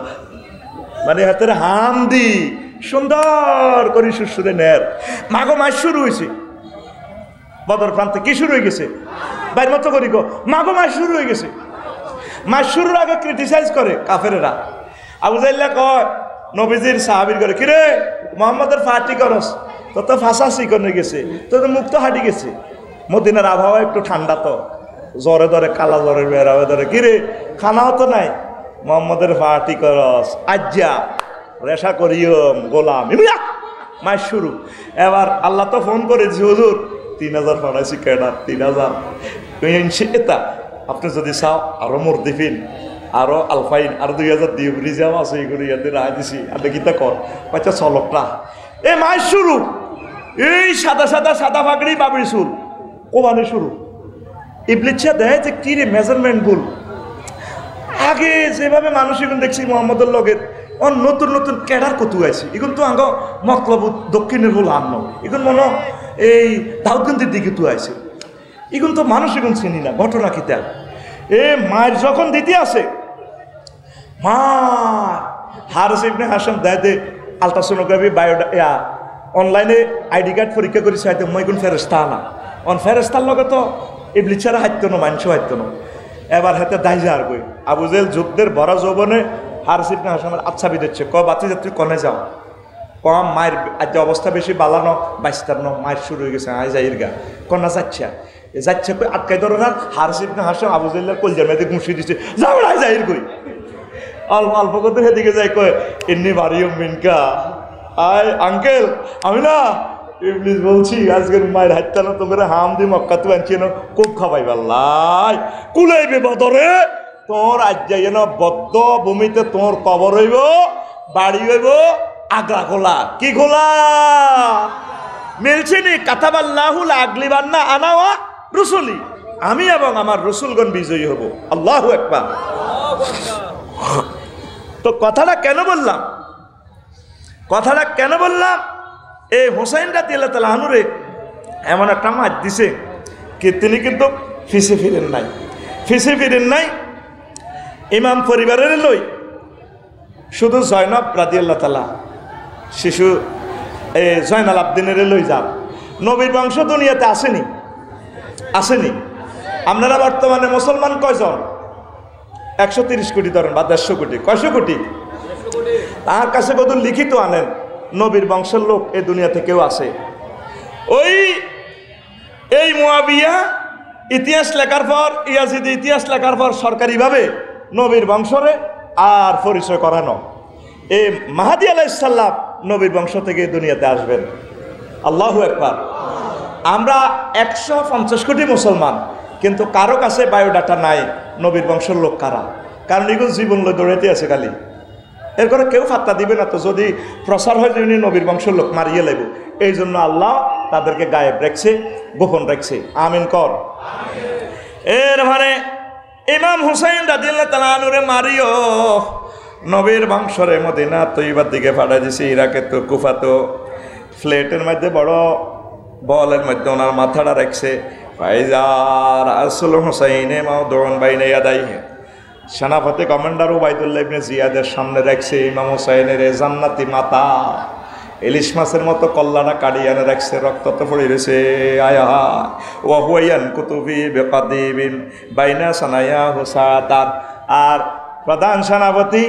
মানে হাতের হাম দি সুন্দর করে সুসুরে নের মাগো মাস শুরু হয়েছে বদর প্রান্তে কি শুরু হয়ে গেছে বাইর মতো করি গো মাগো মাস শুরু হয়ে গেছে মাস শুরুর আগে ক্রিটিসাইজ করে কাফেরেরা আবু জাইল্লা কয় নবীজির সাহাবীর করে কিরে মোহাম্মদের ফাটি করস তোর তো ফাঁসা চিকন হয়ে গেছে তোর তো মুখ তো হাঁটি গেছে মদিনার আবহাওয়া একটু ঠান্ডা তো জ্বরে ধরে কালা জ্বরের বেড়াবে ধরে কিরে খানাও তো নাই মোহাম্মদের ফাটি করস আজ্জা রেশা করিয়ম গোলাম মাস শুরু এবার আল্লাহ তো ফোন করেছি হুজুর 3000 ফাটাইছি কেডার 3000 এটা আপনি যদি চাও আরো মুরদিফিন আরো আলফাইন আর 2000 দিয়ে রিজার্ভ আছে এগুলো ইয়াদের রায় দিছি আপনি গীতা কর বাচ্চা চলকটা এ মাস শুরু এই সাদা সাদা সাদা পাগড়ি বাবরি চুল কোবানি শুরু ইবলিচ্ছা দেয় যে কি রে মেজারমেন্ট ভুল আগে যেভাবে মানুষ এখন দেখছি মোহাম্মদের লগের নতুন নতুন ক্যাডার কতু আছে এখন তো আঙ্গ মতলব দক্ষিণের বল আন্ন এখন মনে এই দাউদগঞ্জের দিকে তু আছে এখন তো মানুষ এখন চিনি না ঘটনা কি তা এ মায়ের যখন দিতে আসে মা হারিস ইবনে হিশাম দেয় দে আলট্রাসোনোগ্রাফি বায়োডা অনলাইনে আইডি কার্ড পরীক্ষা করি চাইতে মই কোন ফেরেস্তা না ফেরেস্তার লগে তো ইবলিচ্ছারা হাইতো না মানুষও হাইতো না এবার হাতে দাইজা আর গই আবু জেহেল যুদ্ধের বড় যৌবনে হারিস ইবনে হিশামের আচ্ছা বিদেচ্ছে ক বাতি যাত্রী কনে যাও কম মায়ের আজ অবস্থা বেশি বালানো বাইস্তার মায়ের শুরু হয়ে গেছে আয় যাইর গা কন্যা যাচ্ছে যাচ্ছে কই আটকাই ধরো না হারিস ইবনে হিশাম আবু জেহেলের কলজার মেয়েদের ঘুষি দিচ্ছে যাও আয় যাইর কই অল্প অল্প করতে সেদিকে যাই কয় এমনি বাড়িও মিনকা আয় আঙ্কেল আমি না ইবলিস বলছি আজকের মায়ের হাতটা না তোমরা হাম দি মক্কা তু আনছি না খুব খাবাই পাল্লাই কুলাইবে বদরে তোর আজ যাই না বদ্ধ ভূমিতে তোর কবর হইব বাড়ি হইব আগলা খোলা কি খোলা মিলছে নি কাতাবাল্লাহুল আগলিবান না আনাওয়া রসুলি আমি এবং আমার রসুলগণ বিজয়ী হব আল্লাহু আকবার তো কথাটা কেন বললাম এই হোসাইন রাদিয়াল্লাহু তাআলা আনহুরে এমন একটা মাছ দিছে কি তিনি কিন্তু ফিসে ফিরেন নাই ইমাম পরিবারের লই শুধু জয়নব রাদিয়াল্লাহু তাআলা শিশু জয়নাল আবদিনের লই যান নবীর বংশ দুনিয়াতে আসেনি আপনারা বর্তমানে মুসলমান কয়জন 130 কোটি ধরেন বা 150 কোটি কয়শো কোটি তার কাছে কত লিখিত আনেন নবীর বংশের লোক এই দুনিয়াতে কেউ আছে এই মুয়াবিয়া ইতিহাস লেখার পর ইয়াজিদ ইতিহাস লেখার পর সরকারিভাবে নবীর বংশরে আর পরিচয় করানো এই মাহাদি আলাইহিস সালাম নবীর বংশ থেকে দুনিয়াতে আসবেন আল্লাহু আকবার আমরা 150 কোটি মুসলমান কিন্তু কারো কাছে বায়োডাটা নাই নবীর বংশের লোক কারা কারণ এগুলো জীবন লই দৌড়াইতে আছে খালি এর করে কেউ ফাত্তা দিবে না তো যদি প্রচার হয় যে নবীর বংশের লোক মারিয়ে লাগবে এই জন্য আল্লাহ তাদেরকে গায়েব রাখছে গোপন রাখছে আমিন কর এর মানে ইমাম হুসাইন রাদিয়াল্লাহু তাআলা আনহুরে মারিও নবীর বংশরে মদিনা তৈবার দিকে পাঠাই দিছে ইরাকে তো কুফা তো ফ্লেটের মধ্যে বড় বলের মধ্যে ওনার মাথাটা রাখছে ফাইজার আসল হুসাইনে মাউদুন বাইনা ইয়াদাইহি সেনাপতি কমান্ডার উবাইদুল্লাহ ইবনে জিয়াদের সামনে রাখছে ইমাম হুসাইনের জান্নাতি মাতা ইলিশ মাছের মতো কল্লাটা কাটিয়ে এনে রাখছে রক্ত তো পড়ে রয়েছে আয়া ওয়াহুয়ান কুতুবি বেকাদিবিন বাইনা সানায়া হুসাতার আর প্রধান সেনাপতি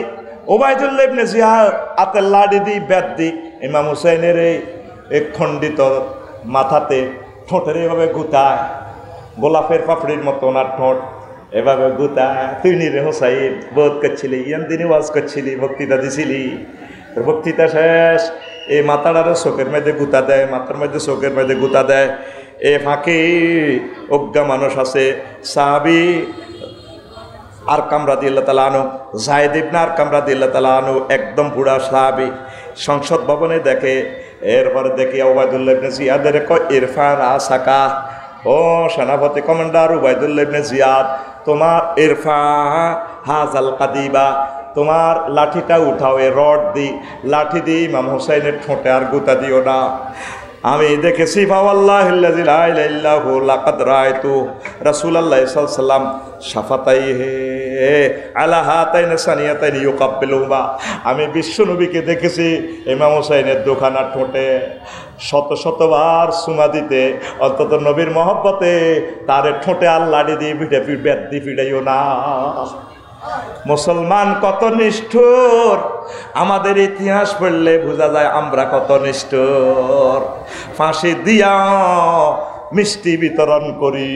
উবাইদুল্লাহ ইবনে জিয়াদ আতের লাডি দি বেদ দি ইমাম হুসাইনের এই খণ্ডিত মাথাতে ঠোঁটের এভাবে গুতায় গোলাপের পাপড়ির মতো ওনার ঠোঁট এভাবে গুতায় তুই নিরে হোসাইন বোধ করছিলি ইয়ান দিনে ওয়াজ করছিলি বক্তৃতা দিছিলি বক্তৃতা শেষ এই মাথাটারও চোখের মধ্যে গুতা দেয় মাথার মধ্যে চোখের মধ্যে গুতা দেয় এ ফাঁকে অজ্ঞা মানুষ আছে সাহাবী আরকাম রাদিয়াল্লাহু তাআলা আনহু যায়েদ ইবনে আরকাম রাদিয়াল্লাহু তাআলা আনহু একদম বুড়া সাহাবী সংসদ ভবনে দেখে এরপরে দেখি উবাইদুল্লাহ ইবনে জিয়াদের কয় ইরফান আসাকা ও সেনাপতি কমান্ডার উবাইদুল্লাহ ইবনে জিয়াদ তোমার ইরফা হাজাল কাদিবা তোমার লাঠিটা উঠাও, এ রড দি লাঠি দিয়ে ইমাম হোসাইনের ঠোঁটে আর গুতা দিও না। আমি দেখেছি ফাওয়াল্লাহিল্লাযী লা ইলাহা ইল্লাহু লাকাদ রাআইতু রাসূলুল্লাহ সাল্লাল্লাহু আলাইহি ওয়াসাল্লাম শাফাতাইহি আলা হাতাইনি সানিয়াতাইনি ইউকাব্বিলুহুমা। আমি বিশ্বনবীকে দেখেছি ইমাম হোসাইনের দুখানা ঠোঁটে শত শতবার চুমা দিতে, অন্তত নবীর মহব্বতে তার ঠোঁটে আর লাড়ি দিয়ে পিঠে বেদ দিয়ে পিটাইও না। মুসলমান কত নিষ্ঠুর, আমাদের ইতিহাস পড়লে বোঝা যায় আমরা কত নিষ্ঠুর। ফাঁসি দিয়া মিষ্টি বিতরণ করি,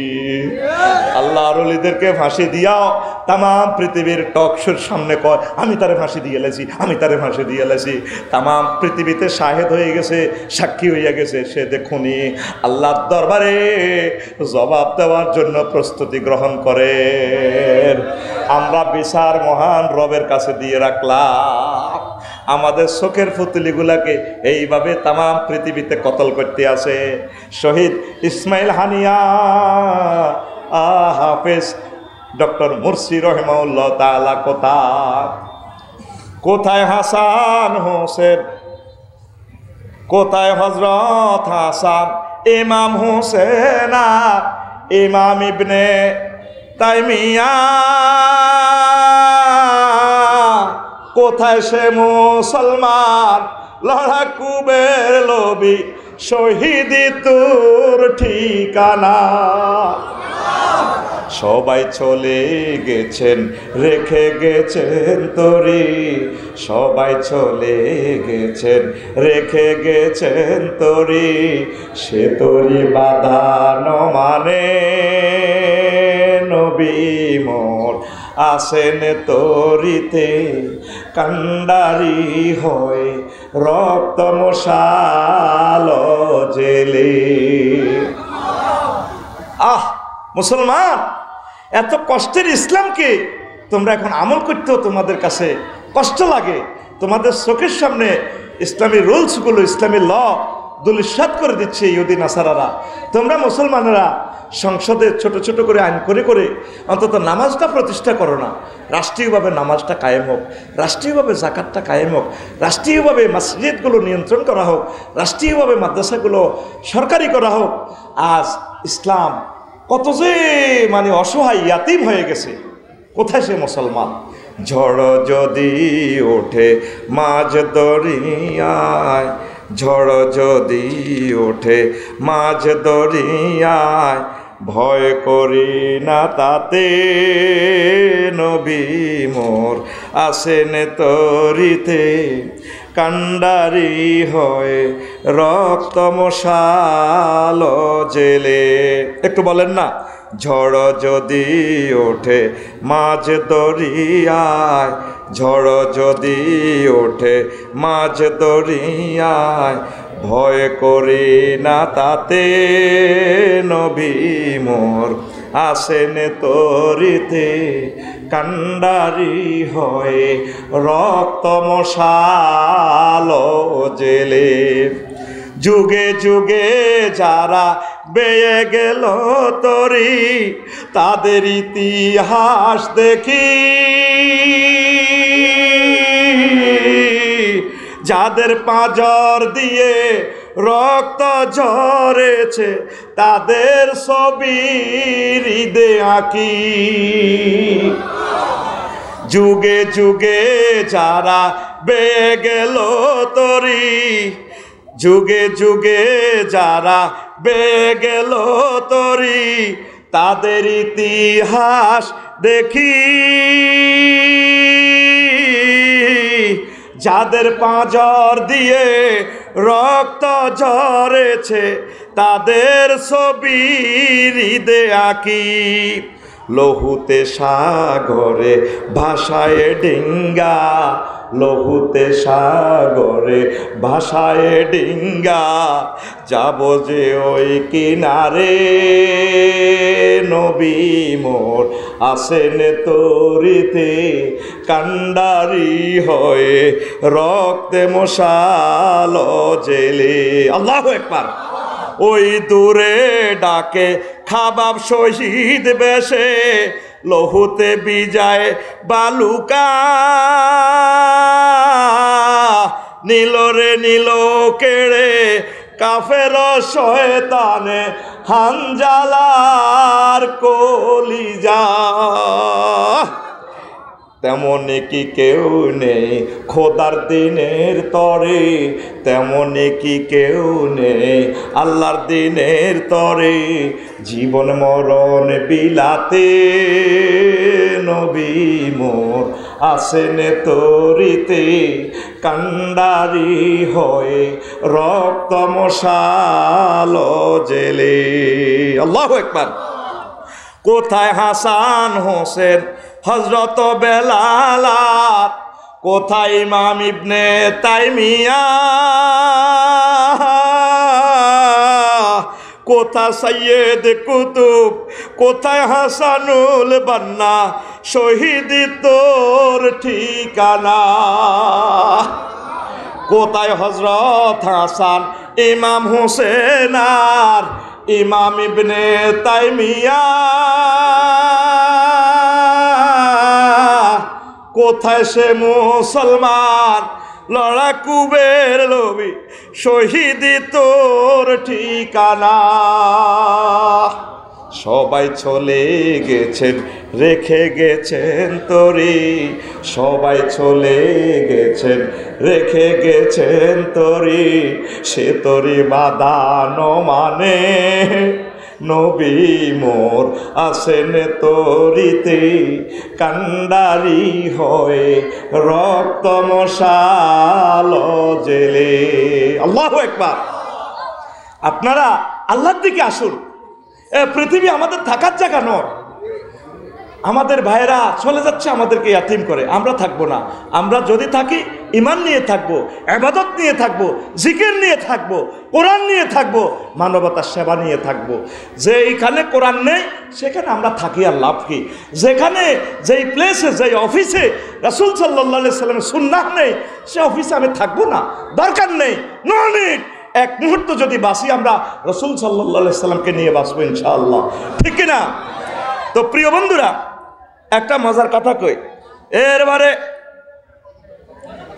আল্লাহর ওলিদেরকে ফাঁসি দিয়াও তামাম পৃথিবীর টকশোর সামনে কয় আমি তারে ফাঁসি দিয়ে এলেছি, আমি তারে ফাঁসি দিয়ে এলেছি। তামাম পৃথিবীতে শাহেদ হয়ে গেছে, সাক্ষী হইয়া গেছে, সে দেখুনি আল্লাহর দরবারে জবাব দেওয়ার জন্য প্রস্তুতি গ্রহণ করে। আমরা বিচার মহান রবের কাছে দিয়ে রাখলাম, আমাদের চোখের পুতলিগুলাকে এইভাবে তামাম পৃথিবীতে কতল করতে আছে। শহীদ ইসমাইল হানিয়া হাফেজ ডক্টর মুরসি রহিমাহুল্লাহ তাআলা কোথায় হাসান হোসেন, কোথায় হযরত হাসান, ইমাম হোসেন আর ইমাম ইবনে তাইমিয়া, কোথায় সে মুসলমান লড়াকুবের লবি শহীদি তোর ঠিকানা। সবাই চলে গেছেন রেখে গেছেন তরি, সবাই চলে গেছেন রেখে গেছেন তরি, সে তরি বাঁধানো মানে নবী মোর আসেন তরিতে কান্ডারি হয় রক্ত মশাল জেলে। আহ মুসলমান, এত কষ্টের ইসলামকে তোমরা এখন আমল করতেও তোমাদের কাছে কষ্ট লাগে। তোমাদের চোখের সামনে ইসলামী রুলসগুলো, ইসলামী ল দুলিশাত করে দিচ্ছে ইহুদি নাসারারা। তোমরা মুসলমানেরা সংসদে ছোট ছোট করে আইন করে করে অন্তত নামাজটা প্রতিষ্ঠা করো না। রাষ্ট্রীয়ভাবে নামাজটা কায়েম হোক, রাষ্ট্রীয়ভাবে জাকাতটা কায়েম হোক, রাষ্ট্রীয়ভাবে মসজিদগুলো নিয়ন্ত্রণ করা হোক, রাষ্ট্রীয়ভাবে মাদ্রাসাগুলো সরকারি করা হোক। আজ ইসলাম কত যে মানে অসহায় ইয়াতিম হয়ে গেছে। কোথায় সে মুসলমান? ঝড় যদি ওঠে মাঝ দরিয়ায়, ঝড় যদি ওঠে মাঝ দরিয়ায়, ভয় করি না তাতে নবী মোর আসেন তরিতে কান্ডারি হয় রক্ত মশাল জেলে। একটু বলেন না, ঝড় যদি ওঠে মাঝ দরিয়ায়, ঝড় যদি ওঠে মাঝ দরিয়ায়, ভয় করি না তাতে নবী মোর আসেন তরিতে কান্ডারি হয় রক্ত মশাল জেলে। যুগে যুগে যারা বেয়ে গেল তরি, তাদের ইতিহাস দেখি, যাদের পাঁজর দিয়ে রক্ত ঝরেছে, তাদের ছবি হৃদয়ে আঁকি। যুগে যুগে যারা বেয়ে গেল তরি, যুগে যুগে যারা বেয়ে গেল তরি, তাদের ইতিহাস দেখি, যাদের পাঁজর দিয়ে রক্ত ঝরেছে, তাদের ছবি হৃদয়ে আঁকি। লহুতে সাগরে ভাষায় ডিঙ্গা, লহুতে সাগরে ভাষায় ডিঙ্গা, যাব যে ওই কিনারে নবী মোর আসেন তরিতে কান্ডারি হয়ে রক্তে মশাল জেলে। আল্লাহু আকবার। ওই দূরে ডাকে খাবাব শহীদ বেশে, লহুতে বিজায় বালুকা নীল রে নীল কেড়ে কাফের শয়তানে হানজালার কলিজা। তেমনি কি কেউ নেই খোদার দিনের তরে, তেমনি কি কেউ নেই আল্লাহর দিনের তরে। জীবন মরণ বিলাতে নবী মোর আসেন তরিতে, কান্ডারি হয়ে রক্ত মশাল জেলে। আল্লাহু আকবার। কোথায় হাসান হোসেন হযরত বেলাল, কোথায় ইমাম ইবনে তাইমিয়া, কোথায় সৈয়দ কুতুব, কোথায় হাসানুল বান্না, শহীদ তোর ঠিকানা। কোথায় হযরত হাসান ইমাম হোসেন আর ইমাম ইবনে তাইমিয়া, কোথায় সে মুসলমান লড়াকুবের লোভী, শহীদ তোর ঠিকানা। সবাই চলে গেছেন রেখে গেছেন তরি, সবাই চলে গেছেন রেখে গেছেন তরি। সে তরি বাঁধানো মানে নবী মোর আসেন তরিতে, কান্ডারি হয়ে রক্ত মশাল জেলে। আল্লাহু আকবার। আপনারা আল্লাহর দিকে আসুন। এ পৃথিবী আমাদের থাকার জায়গা নয়। আমাদের ভাইরা চলে যাচ্ছে, আমাদেরকে ইয়াতিম করে। আমরা থাকবো না। আমরা যদি থাকি ঈমান নিয়ে থাকবো, ইবাদত নিয়ে থাকবো, জিকির নিয়ে থাকবো, কোরআন নিয়ে থাকবো, মানবতার সেবা নিয়ে থাকবো। যেইখানে কোরআন নেই সেখানে আমরা থাকি আর লাভ কি? যেখানে যেই প্লেসে যেই অফিসে রাসূল সাল্লাল্লাহু আলাইহি সাল্লামের সুন্নাহ নেই সে অফিসে আমি থাকবো না, দরকার নেই। No need. এক মুহূর্ত যদি বাঁচি আমরা রাসূল সাল্লাল্লাহু আলাইহি সাল্লামকে নিয়ে বাঁচবো ইনশাআল্লাহ, ঠিক কিনা? তো প্রিয় বন্ধুরা, একটা মজার কথা কই। এরবারে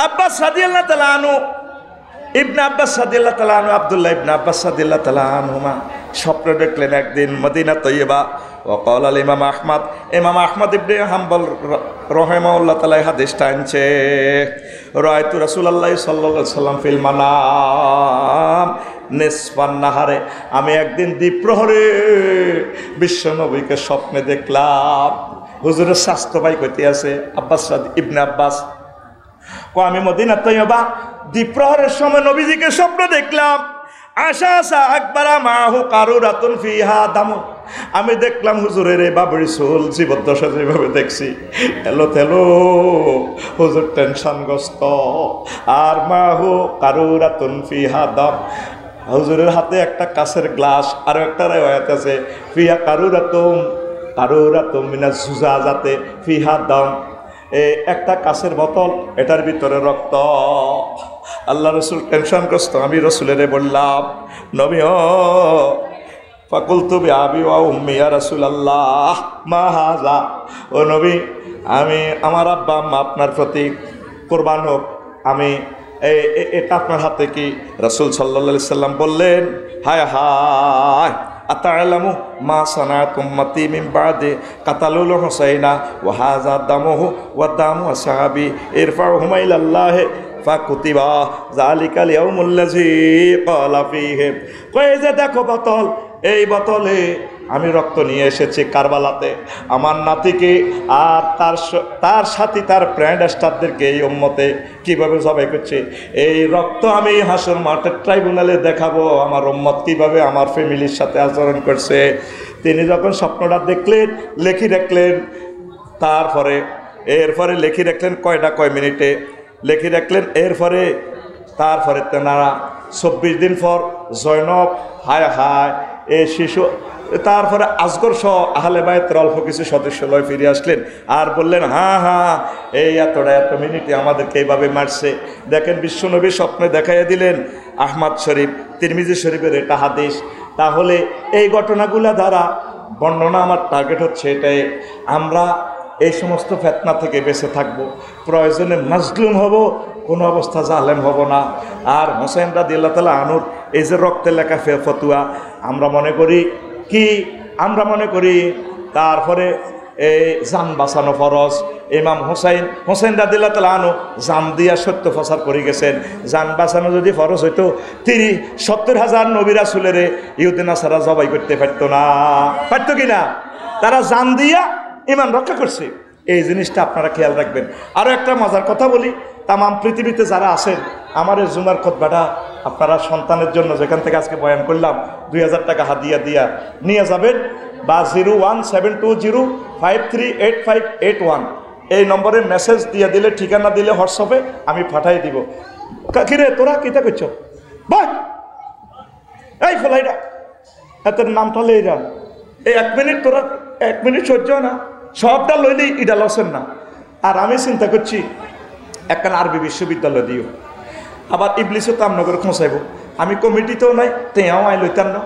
আব্বাস রাদিয়াল্লাহু তাআলা আনহু, ইবনে আব্বাস রাদিয়াল্লাহু তাআলা আনহু, আব্দুল্লাহ ইবনে আব্বাস রাদিয়াল্লাহু তাআলা আনহুমা স্বপ্ন দেখলেন একদিন মদিনা তৈয়বা। ওয়াকাল আল ইমাম আহমদ, ইমাম আহমদ ইবনে হাম্বল রাহিমাহুল্লাহ তাআলা হাদিসটা আনছে। রাআইতু রাসূলুল্লাহ সাল্লাল্লাহু আলাইহি সাল্লাম ফিল মানাম নিসফান নাহারে, আমি একদিন দ্বিপ্রহরে বিশ্ব নবীকে স্বপ্নে দেখলাম। হুজুরের স্বাস্থ্য ভাই কইতে আছে আব্বাস ইবনে আব্বাস, আমি মদিনা তৈয়বা দ্বিপ্রহরের সময় নবীজিকে স্বপ্ন দেখলাম। আশা আসা আকবারা মাহু কারুরাতুন ফিহা দামুন, আমি দেখলাম হুজুরের এই বাবরি চুল জীবদ্দশা যেভাবে দেখছি এলো তেলো, হুজুর টেনশনগ্রস্ত। আর মাহু কারুরাতুন ফিহা দাম, হুজুরের হাতে একটা কাঁচের গ্লাস, আর একটা রিওয়ায়াত আছে ফিহা কারুরাতুম মিনাজ জুজাজাতে ফিহা দাম, একটা কাঁচের বোতল, এটার ভিতরে রক্ত। আল্লাহ রসুল টেনশনগ্রস্ত। আমি রসুলের বললাম, নবী ও ফাকুলতু বিআবি ওয়া উম্মি ইয়া রাসূলুল্লাহ মা হাযা, ও নবী আমি আমার আব্বা আম্মা আপনার প্রতি কুরবান হোক, আমি এটা আপনার হাতে কি? রাসূল সাল্লাল্লাহু আলাইহি সাল্লাম বললেন, হায় হায় আতা'লামু মা সানাত উম্মতি মিন বাদে কাতালুল হুসাইনা ওয়া হাযা দামুহু ওয়া দামু আসহাবি ইরফাউহুমা ইলাল্লাহ ফাকুতিবা যালিকাল ইয়াউমুল্লাযী ক্বালা ফীহি। কই যে দেখো বোতল, এই বোতলে আমি রক্ত নিয়ে এসেছি কারবালাতে আমার নাতিকে আর তার সাথী তার ফ্রেন্ড স্টারদেরকে এই উম্মতে কীভাবে জবাই করছে। এই রক্ত আমি হাসর মাঠের ট্রাইব্যুনালে দেখাবো আমার উম্মত কীভাবে আমার ফ্যামিলির সাথে আচরণ করছে। তিনি যখন স্বপ্নটা দেখলেন, লেখি রাখলেন, এরপরে লেখি রাখলেন কয় মিনিটে লেখি রাখলেন। তারপরে তেনারা 24 দিন পর জয়নব, হায় হায় এই শিশু, তারপরে আজগর সহ আহলে বাইতের অল্প কিছু সদস্য লয় ফিরে আসলেন আর বললেন, হ্যাঁ এই এত মিনিটে আমাদেরকে এইভাবে মারছে। দেখেন বিশ্বনবী স্বপ্নে দেখাইয়া দিলেন। আহমদ শরীফ, তিরমিজি শরীফের এটা হাদিস। তাহলে এই ঘটনাগুলা দ্বারা বর্ণনা আমার টার্গেট হচ্ছে এটাই, আমরা এই সমস্ত ফেতনা থেকে বেঁচে থাকব, প্রয়োজনে মাজলুম হব, কোনো অবস্থা জালেম হব না। আর হোসেন রাদিয়াল্লাহু তাআলা আনহুর এই যে রক্তে লেখা ফতুয়া, আমরা মনে করি কি, আমরা মনে করি তারপরে এই জান বাঁচানো ফরজ। ইমাম হোসেন রাদিয়াল্লাহু তাআলা আনহু জান দিয়া সত্য প্রচার করে গেছেন। জান বাঁচানো যদি ফরজ হইতো, 70,000 নবী রাসূলের ইহুদি নাসারা জবাই করতে পারতো না, পারতো কিনা? তারা জান দিয়া ইমান রক্ষা করছে। এই জিনিসটা আপনারা খেয়াল রাখবেন। আরও একটা মজার কথা বলি, তাম পৃথিবীতে যারা আছেন, আমার এই জুমার খুতবাটা আপনারা সন্তানের জন্য যেখান থেকে আজকে বয়ান করলাম 2000 টাকা হাদিয়া দিয়া নিয়ে যাবেন, বা 01720538581 এই নম্বরে মেসেজ দিয়ে দিলে, ঠিকানা দিলে হোয়াটসঅ্যাপে আমি পাঠাই দিব। কিরে তোরা কিতা করছ ভাই, এই ফলাইটা এত নামটা লই যান, এই 1 মিনিট তোরা 1 মিনিট সহ্য না, সবটা লইলি ইডা লসেন না। আর আমি চিন্তা করছি একটা আরবি বিশ্ববিদ্যালয় দিও, আবার ইবলিশও তো আমনগর খোঁচাইব, আমি কমিটিতেও নাই, তেও আই লইতাম না।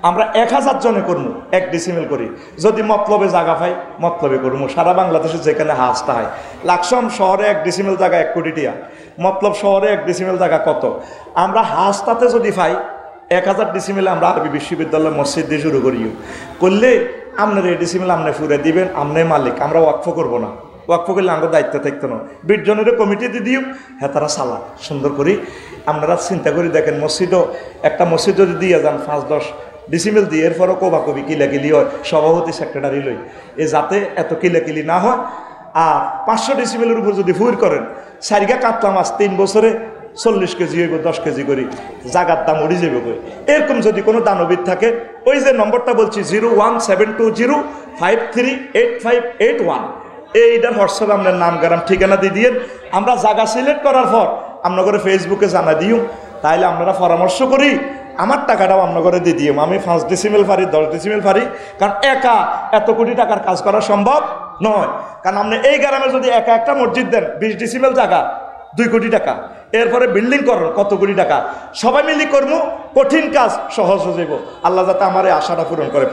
আমরা 1000 জনে করবো, 1 ডিসিমেল করি, যদি মতলবে জায়গা পাই মতলবে করবো। সারা বাংলাদেশে যেখানে হাঁসটা হয়, লাকসাম শহরে 1 ডিসিমেল জায়গা 1 কোটি টাকা, মতলব শহরে 1 ডিসিমেল জায়গা কত, আমরা হাঁসটাতে যদি পাই 1000 ডিসিমেলে আমরা আরবি বিশ্ববিদ্যালয় মসজিদ দিয়ে শুরু করিও, করলে আপনার এই ডিসিমেল আপনি ফুরে দিবেন, আপনি মালিক, আমরা ওয়াকফ করবো না। ওয়াকফ করলে আমাদের দায়িত্ব থাকতো না, 20 জনের কমিটিতে দিও, হ্যাঁ তারা সালা সুন্দর করি। আপনারা চিন্তা করে দেখেন, মসজিদও একটা মসজিদ যদি দিয়ে যান 5-10 ডিসিমেল দিয়ে, এরপরও কবাকবি কিলাকিলি হয়, সভাপতি সেক্রেটারি লই, এ যাতে এত কিলাকিলি না হয়। আর 500 ডিসিমেলের উপর যদি ফুর করেন, সারিগা কাতলা মাছ 3 বছরে 40 কেজি হইব, 10 কেজি করি, জাগার দাম উড়ি যাবে কই। এরকম যদি কোনো দানবিদ থাকে, ওই যে নম্বরটা বলছি 01720538581, এইটার হোয়াটসঅ্যাপে আপনার নাম গ্রাম ঠিকানা দিয়ে দিয়েন। আমরা জায়গা সিলেক্ট করার পর আপনাদের ফেসবুকে জানা দিও, তাইলে আপনারা পরামর্শ করি, আমার টাকাটাও আপনাদের দিয়ে দিও। আমি 5 ডিসিমেল পারি, 10 ডিসিমেল পারি, কারণ একা এত কোটি টাকার কাজ করা সম্ভব নয়। কারণ আপনি এই গ্রামে যদি একা একটা মসজিদ দেন, 20 ডিসিমেল জায়গা 2 কোটি টাকা, এরপরে বিল্ডিং করেন কত কোটি টাকা, সবাই মিলি করবো, কঠিন কাজ সহজ হয়ে যাব। আল্লাহ যাতে আমার এই আশাটা পূরণ করে।